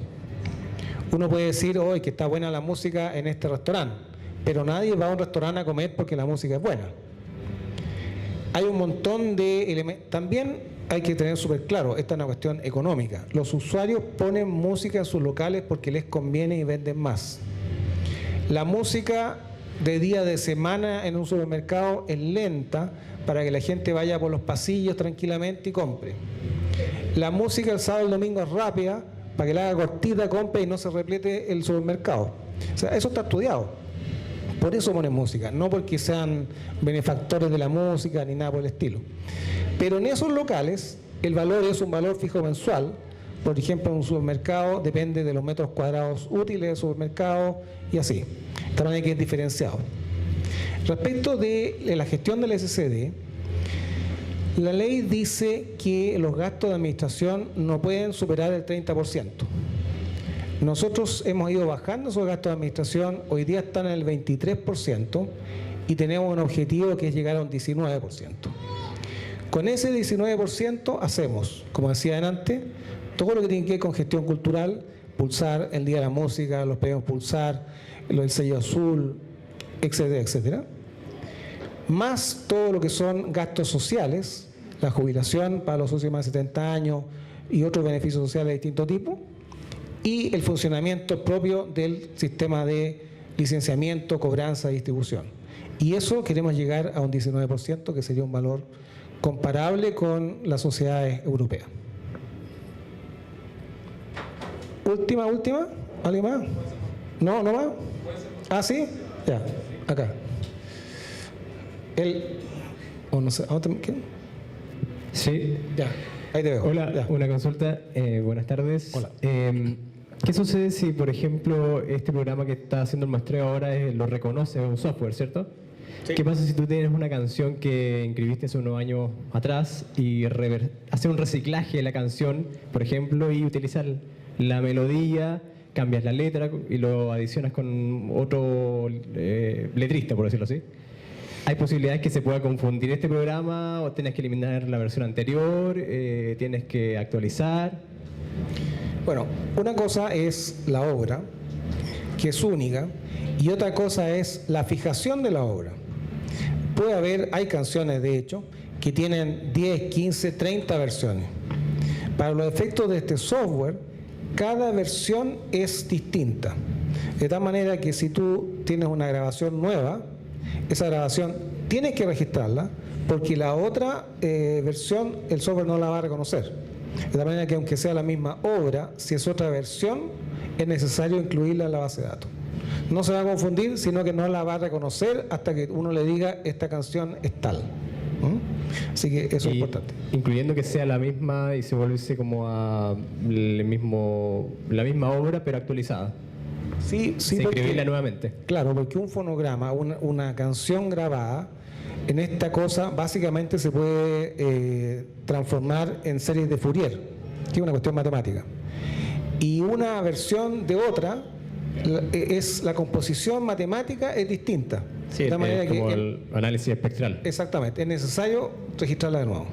Uno puede decir hoy que está buena la música en este restaurante, pero nadie va a un restaurante a comer porque la música es buena. Hay un montón de elementos. También hay que tener súper claro, esta es una cuestión económica. Los usuarios ponen música en sus locales porque les conviene y venden más. La música de día de semana en un supermercado es lenta para que la gente vaya por los pasillos tranquilamente y compre. La música el sábado y el domingo es rápida para que la haga cortita, compre y no se replete el supermercado. O sea, eso está estudiado. Por eso ponen música, no porque sean benefactores de la música ni nada por el estilo. Pero en esos locales el valor es un valor fijo mensual. Por ejemplo, en un supermercado depende de los metros cuadrados útiles del supermercado y así. De tal manera que es diferenciado. Respecto de la gestión del SCD, la ley dice que los gastos de administración no pueden superar el 30%. Nosotros hemos ido bajando esos gastos de administración, hoy día están en el 23% y tenemos un objetivo que es llegar a un 19%. Con ese 19% hacemos, como decía antes, todo lo que tiene que ver con gestión cultural, Pulsar, el Día de la Música, los premios Pulsar, el sello azul, etcétera, etcétera. Más todo lo que son gastos sociales, la jubilación para los socios de más de 70 años y otros beneficios sociales de distinto tipo, y el funcionamiento propio del sistema de licenciamiento, cobranza y distribución. Y eso queremos llegar a un 19%, que sería un valor comparable con las sociedades europeas. Última. ¿Alguien más? ¿No más? ¿Ah, sí? Ya, acá. No sé, ¿quién? Sí. Ya, ahí te veo. Hola, ya. una consulta. Buenas tardes. Hola. ¿Qué sucede si, por ejemplo, este programa que está haciendo el muestreo ahora lo reconoce, es un software, ¿cierto? Sí. ¿Qué pasa si tú tienes una canción que inscribiste hace unos años atrás y hacer un reciclaje de la canción, por ejemplo, y utilizar la melodía, cambias la letra y lo adicionas con otro letrista, por decirlo así? ¿Hay posibilidades que se pueda confundir este programa o tienes que eliminar la versión anterior? ¿Tienes que actualizar? Bueno, una cosa es la obra, que es única, y otra cosa es la fijación de la obra. Hay canciones, de hecho, que tienen 10, 15, 30 versiones. Para los efectos de este software, cada versión es distinta. De tal manera que si tú tienes una grabación nueva, esa grabación tienes que registrarla, porque la otra versión el software no la va a reconocer. De tal manera que aunque sea la misma obra, si es otra versión, es necesario incluirla en la base de datos. No se va a confundir, sino que no la va a reconocer hasta que uno le diga esta canción es tal. Así que eso es importante. Incluyendo que sea la misma y se volviese como a la misma obra pero actualizada. Sí, escribirla nuevamente. Claro, porque un fonograma, una canción grabada, en esta cosa básicamente se puede transformar en series de Fourier, que es una cuestión matemática. Y una versión de otra, la composición matemática es distinta. Sí, de manera como que el análisis espectral. Exactamente, es necesario registrarla de nuevo.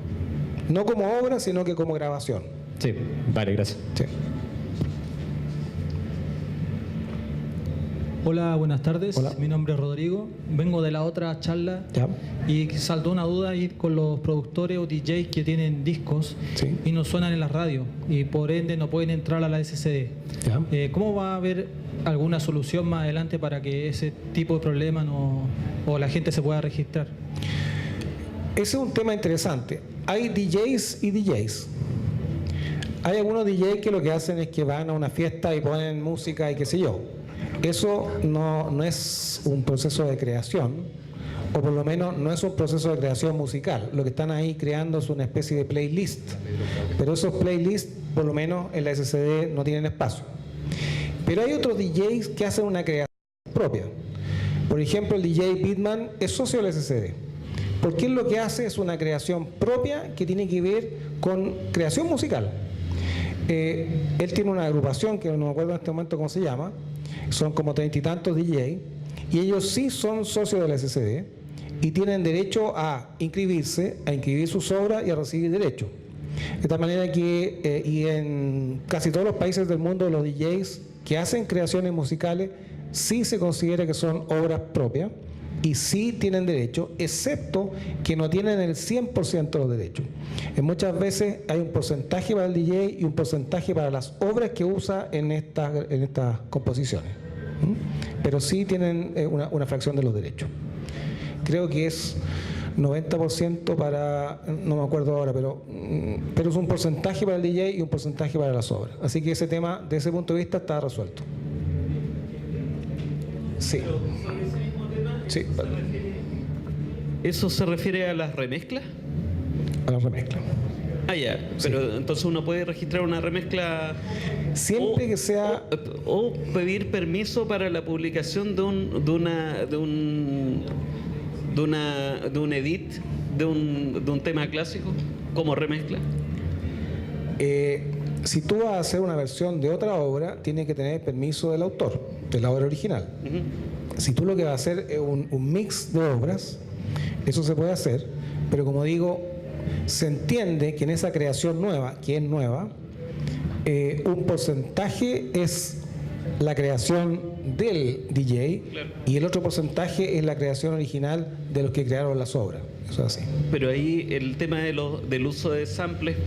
No como obra, sino que como grabación. Sí, vale, gracias. Sí. Hola, buenas tardes. Hola. Mi nombre es Rodrigo. Vengo de la otra charla Ya. y saltó una duda ahí con los productores o DJs que tienen discos Sí. y no suenan en la radio y por ende no pueden entrar a la SCD. Ya. ¿Cómo va a haber alguna solución más adelante para que ese tipo de problema o la gente se pueda registrar? Ese es un tema interesante. Hay DJs y DJs. Hay algunos DJs que lo que hacen es que van a una fiesta y ponen música y qué sé yo. Eso no es un proceso de creación, o por lo menos no es un proceso de creación musical. Lo que están ahí creando es una especie de playlist, pero esos playlists, por lo menos en la SCD, no tienen espacio. Pero hay otros DJs que hacen una creación propia. Por ejemplo, el DJ Bitman es socio de la SCD, porque él lo que hace es una creación propia que tiene que ver con creación musical. Él tiene una agrupación que no me acuerdo en este momento cómo se llama, son como 30 y tantos DJ, y ellos sí son socios de la SCD y tienen derecho a inscribirse, a inscribir sus obras y a recibir derechos. De tal manera que, y en casi todos los países del mundo, los DJs que hacen creaciones musicales sí se considera que son obras propias y sí tienen derecho, excepto que no tienen el 100% de los derechos. Muchas veces hay un porcentaje para el DJ y un porcentaje para las obras que usa en estas composiciones. Pero sí tienen una fracción de los derechos. Creo que es 90% para, no me acuerdo ahora, pero es un porcentaje para el DJ y un porcentaje para las obras. Así que ese tema, de ese punto de vista, está resuelto. Sí. Sí. ¿Eso se refiere a las remezclas? A las remezclas. Ah, ya. Pero entonces uno puede registrar una remezcla siempre que sea o pedir permiso para la publicación de un edit de un tema clásico como remezcla. Si tú vas a hacer una versión de otra obra, tiene que tener permiso del autor, de la obra original. Si tú lo que vas a hacer es un mix de obras, eso se puede hacer, pero como digo, se entiende que en esa creación nueva, que es nueva, un porcentaje es la creación del DJ, claro, y el otro porcentaje es la creación original de los que crearon las obras. Eso es así. Pero ahí el tema del uso de samples,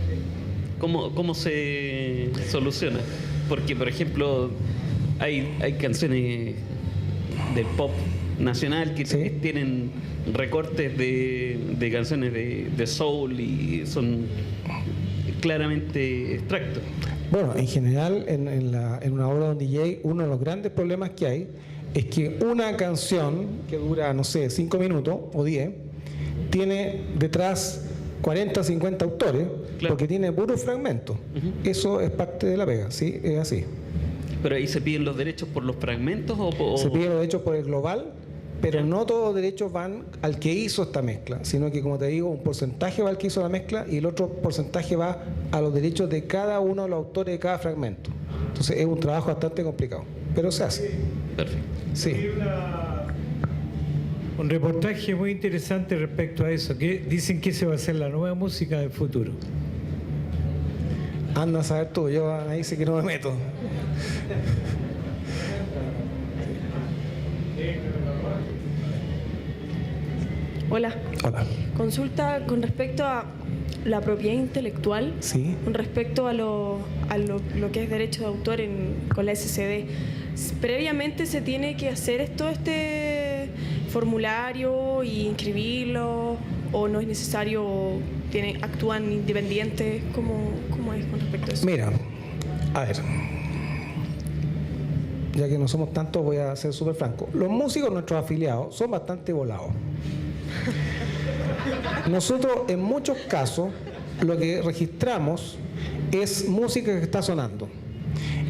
¿cómo se soluciona? Porque, por ejemplo, hay canciones del pop nacional que tienen recortes de canciones de soul y son claramente extractos. Bueno, en general, en una obra de un DJ, uno de los grandes problemas que hay es que una canción que dura, no sé, 5 minutos o 10, tiene detrás 40, 50 autores, claro, porque tiene puros fragmentos. Eso es parte de la pega, ¿sí? Es así. ¿Pero ahí se piden los derechos por los fragmentos o...? Se piden los derechos por el global, pero no todos los derechos van al que hizo esta mezcla, sino que, como te digo, un porcentaje va al que hizo la mezcla y el otro porcentaje va a los derechos de cada uno de los autores de cada fragmento. Entonces es un trabajo bastante complicado, pero se hace. Perfecto. Sí. Un reportaje muy interesante respecto a eso, que dicen que se va a hacer la nueva música del futuro. Anda a saber tú, yo ahí sí que no me meto. Hola. Hola. Consulta con respecto a la propiedad intelectual, sí, con respecto a lo que es derecho de autor con la SCD. Previamente se tiene que hacer este formulario y inscribirlo, o no es necesario, actúan independientes. ¿Cómo es con respecto a eso? Mira, a ver, ya que no somos tantos, voy a ser súper franco. Los músicos, nuestros afiliados, son bastante volados. Nosotros, en muchos casos, lo que registramos es música que está sonando.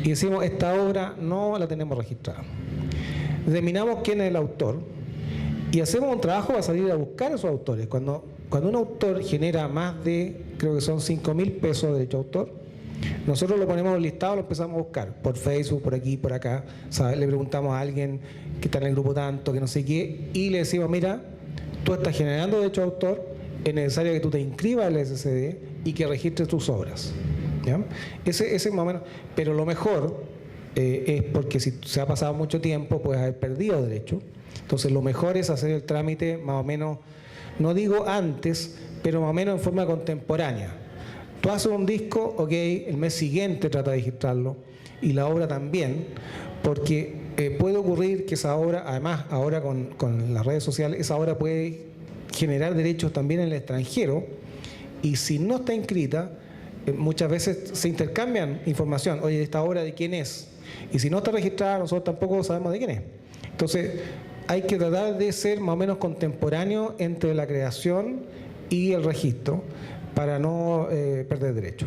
Y decimos, esta obra no la tenemos registrada. Determinamos quién es el autor y hacemos un trabajo para salir a buscar a esos autores. Cuando un autor genera más de, creo que son 5.000 pesos de derecho de autor, nosotros lo ponemos en el listado, lo empezamos a buscar por Facebook, por aquí, por acá, ¿sabes? Le preguntamos a alguien que está en el grupo tanto, que no sé qué, y le decimos, mira, tú estás generando derecho de autor, es necesario que tú te inscribas al SCD y que registres tus obras. ¿Ya? Ese es más o menos, pero lo mejor es porque si se ha pasado mucho tiempo puedes haber perdido derecho. Entonces lo mejor es hacer el trámite más o menos, no digo antes, pero más o menos en forma contemporánea. Tú haces un disco, ok, el mes siguiente trata de registrarlo y la obra también, porque puede ocurrir que esa obra, además ahora con las redes sociales, esa obra puede generar derechos también en el extranjero y si no está inscrita, muchas veces se intercambian información. Oye, ¿esta obra de quién es? Y si no está registrada, nosotros tampoco sabemos de quién es. Entonces, hay que tratar de ser más o menos contemporáneo entre la creación y el registro para no perder derecho.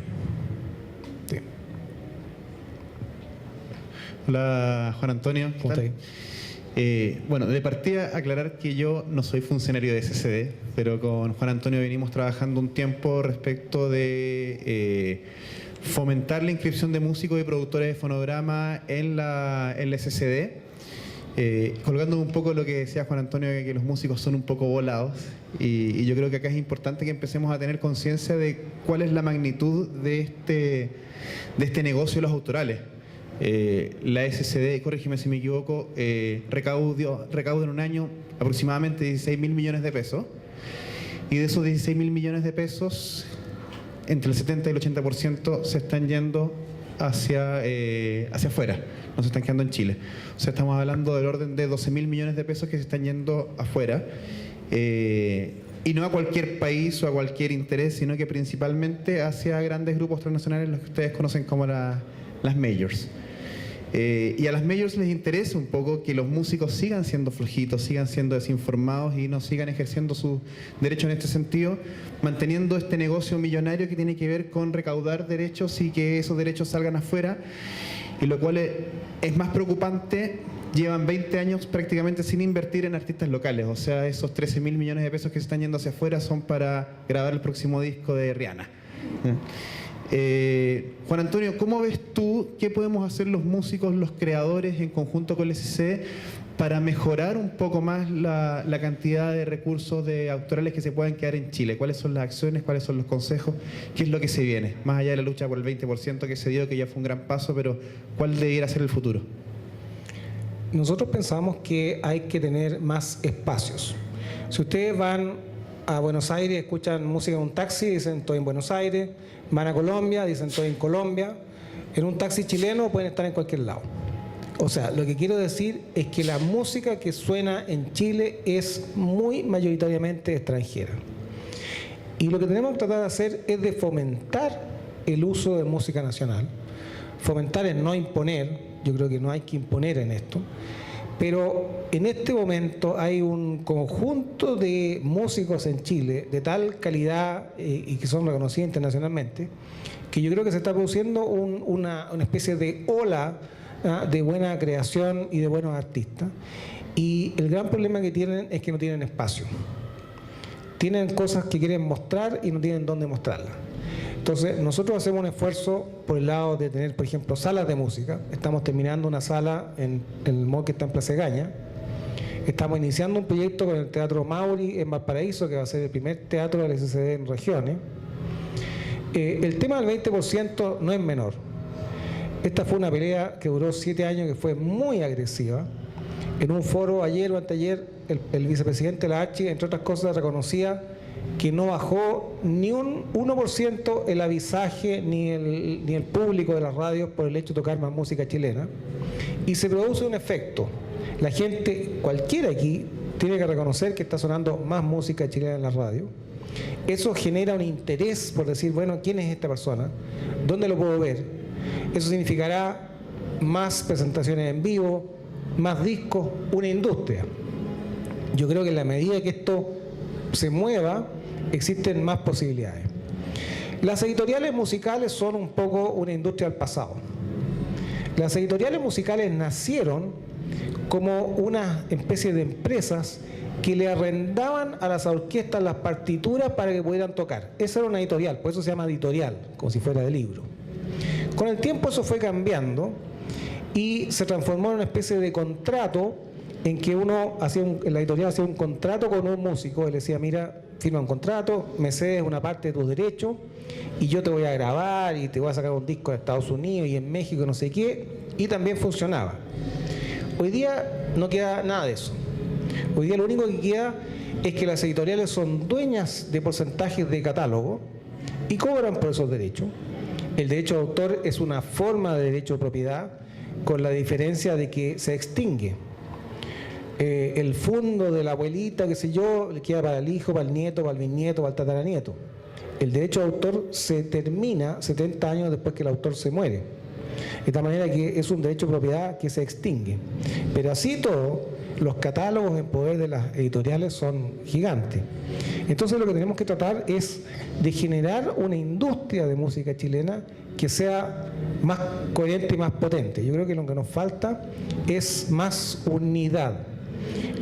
Sí. Hola, Juan Antonio. ¿Qué tal? Bueno, de partida aclarar que yo no soy funcionario de SCD, pero con Juan Antonio venimos trabajando un tiempo respecto de fomentar la inscripción de músicos y productores de fonograma en la SCD colgando un poco lo que decía Juan Antonio, de que los músicos son un poco volados, y yo creo que acá es importante que empecemos a tener conciencia de cuál es la magnitud de este negocio de los autorales. La SCD, corrígeme si me equivoco, recauda en un año aproximadamente 16.000 millones de pesos, y de esos 16.000 millones de pesos, entre el 70 y el 80% se están yendo hacia afuera, no se están quedando en Chile. O sea, estamos hablando del orden de 12.000 millones de pesos que se están yendo afuera, y no a cualquier país o a cualquier interés, sino que principalmente hacia grandes grupos transnacionales, los que ustedes conocen como las majors. Y a las majors les interesa un poco que los músicos sigan siendo flojitos, sigan siendo desinformados y no sigan ejerciendo sus derechos en este sentido, manteniendo este negocio millonario que tiene que ver con recaudar derechos y que esos derechos salgan afuera, y lo cual es más preocupante. Llevan 20 años prácticamente sin invertir en artistas locales, o sea, esos 13.000 millones de pesos que se están yendo hacia afuera son para grabar el próximo disco de Rihanna. Juan Antonio, ¿cómo ves tú qué podemos hacer los músicos, los creadores en conjunto con el SCD para mejorar un poco más la cantidad de recursos de autorales que se puedan quedar en Chile? ¿Cuáles son las acciones? ¿Cuáles son los consejos? ¿Qué es lo que se viene? Más allá de la lucha por el 20% que se dio, que ya fue un gran paso, pero ¿cuál debiera ser el futuro? Nosotros pensamos que hay que tener más espacios. Si ustedes van a Buenos Aires, escuchan música en un taxi, dicen estoy en Buenos Aires. Van a Colombia, dicen estoy en Colombia. En un taxi chileno pueden estar en cualquier lado. O sea, lo que quiero decir es que la música que suena en Chile es muy mayoritariamente extranjera. Y lo que tenemos que tratar de hacer es de fomentar el uso de música nacional. Fomentar es no imponer. Yo creo que no hay que imponer en esto. Pero en este momento hay un conjunto de músicos en Chile de tal calidad y que son reconocidos internacionalmente, que yo creo que se está produciendo una especie de ola de buena creación y de buenos artistas. Y el gran problema que tienen es que no tienen espacio. Tienen cosas que quieren mostrar y no tienen dónde mostrarlas. Entonces, nosotros hacemos un esfuerzo por el lado de tener, por ejemplo, salas de música. Estamos terminando una sala en el mall que está en Plaza Egaña. Estamos iniciando un proyecto con el Teatro Mauri en Valparaíso, que va a ser el primer teatro del SCD en regiones. El tema del 20% no es menor. Esta fue una pelea que duró 7 años, que fue muy agresiva. En un foro ayer o anteayer, el vicepresidente de la ACHI, entre otras cosas, reconocía que no bajó ni un 1% el avisaje ni el público de las radios por el hecho de tocar más música chilena. Y se produce un efecto. La gente, cualquiera aquí, tiene que reconocer que está sonando más música chilena en la radio. Eso genera un interés por decir, bueno, ¿quién es esta persona? ¿Dónde lo puedo ver? Eso significará más presentaciones en vivo, más discos, una industria. Yo creo que en la medida que esto se mueva, existen más posibilidades. Las editoriales musicales son un poco una industria del pasado. Las editoriales musicales nacieron como una especie de empresas que le arrendaban a las orquestas las partituras para que pudieran tocar. Esa era una editorial, por eso se llama editorial, como si fuera de libro. Con el tiempo eso fue cambiando y se transformó en una especie de contrato en que la editorial hacía un contrato con un músico, él decía, mira, firma un contrato, me cedes una parte de tus derechos y yo te voy a grabar y te voy a sacar un disco en Estados Unidos y en México, no sé qué, y también funcionaba. Hoy día no queda nada de eso. Hoy día lo único que queda es que las editoriales son dueñas de porcentajes de catálogo y cobran por esos derechos. El derecho de autor es una forma de derecho de propiedad, con la diferencia de que se extingue. El fondo de la abuelita, qué sé yo, le queda para el hijo, para el nieto, para el bisnieto, para el tataranieto. El derecho de autor se termina 70 años después que el autor se muere. De tal manera que es un derecho de propiedad que se extingue. Pero así todo, los catálogos en poder de las editoriales son gigantes. Entonces lo que tenemos que tratar es de generar una industria de música chilena que sea más coherente y más potente. Yo creo que lo que nos falta es más unidad.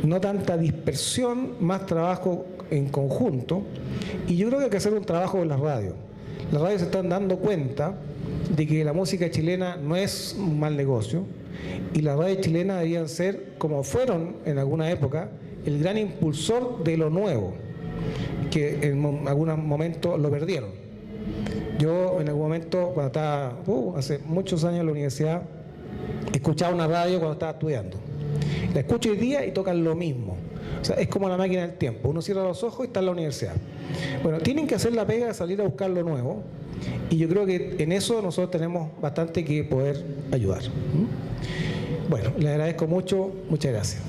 No tanta dispersión, más trabajo en conjunto. Y yo creo que hay que hacer un trabajo con las radios. Las radios se están dando cuenta de que la música chilena no es un mal negocio. y la radio chilena deberían ser, como fueron en alguna época, el gran impulsor de lo nuevo, que en algunos momentos lo perdieron. Yo en algún momento, cuando estaba, hace muchos años en la universidad, escuchaba una radio cuando estaba estudiando. La escucho hoy día y tocan lo mismo. O sea, es como la máquina del tiempo. Uno cierra los ojos y está en la universidad. Bueno, tienen que hacer la pega de salir a buscar lo nuevo, y yo creo que en eso nosotros tenemos bastante que poder ayudar. Bueno, les agradezco mucho. Muchas gracias.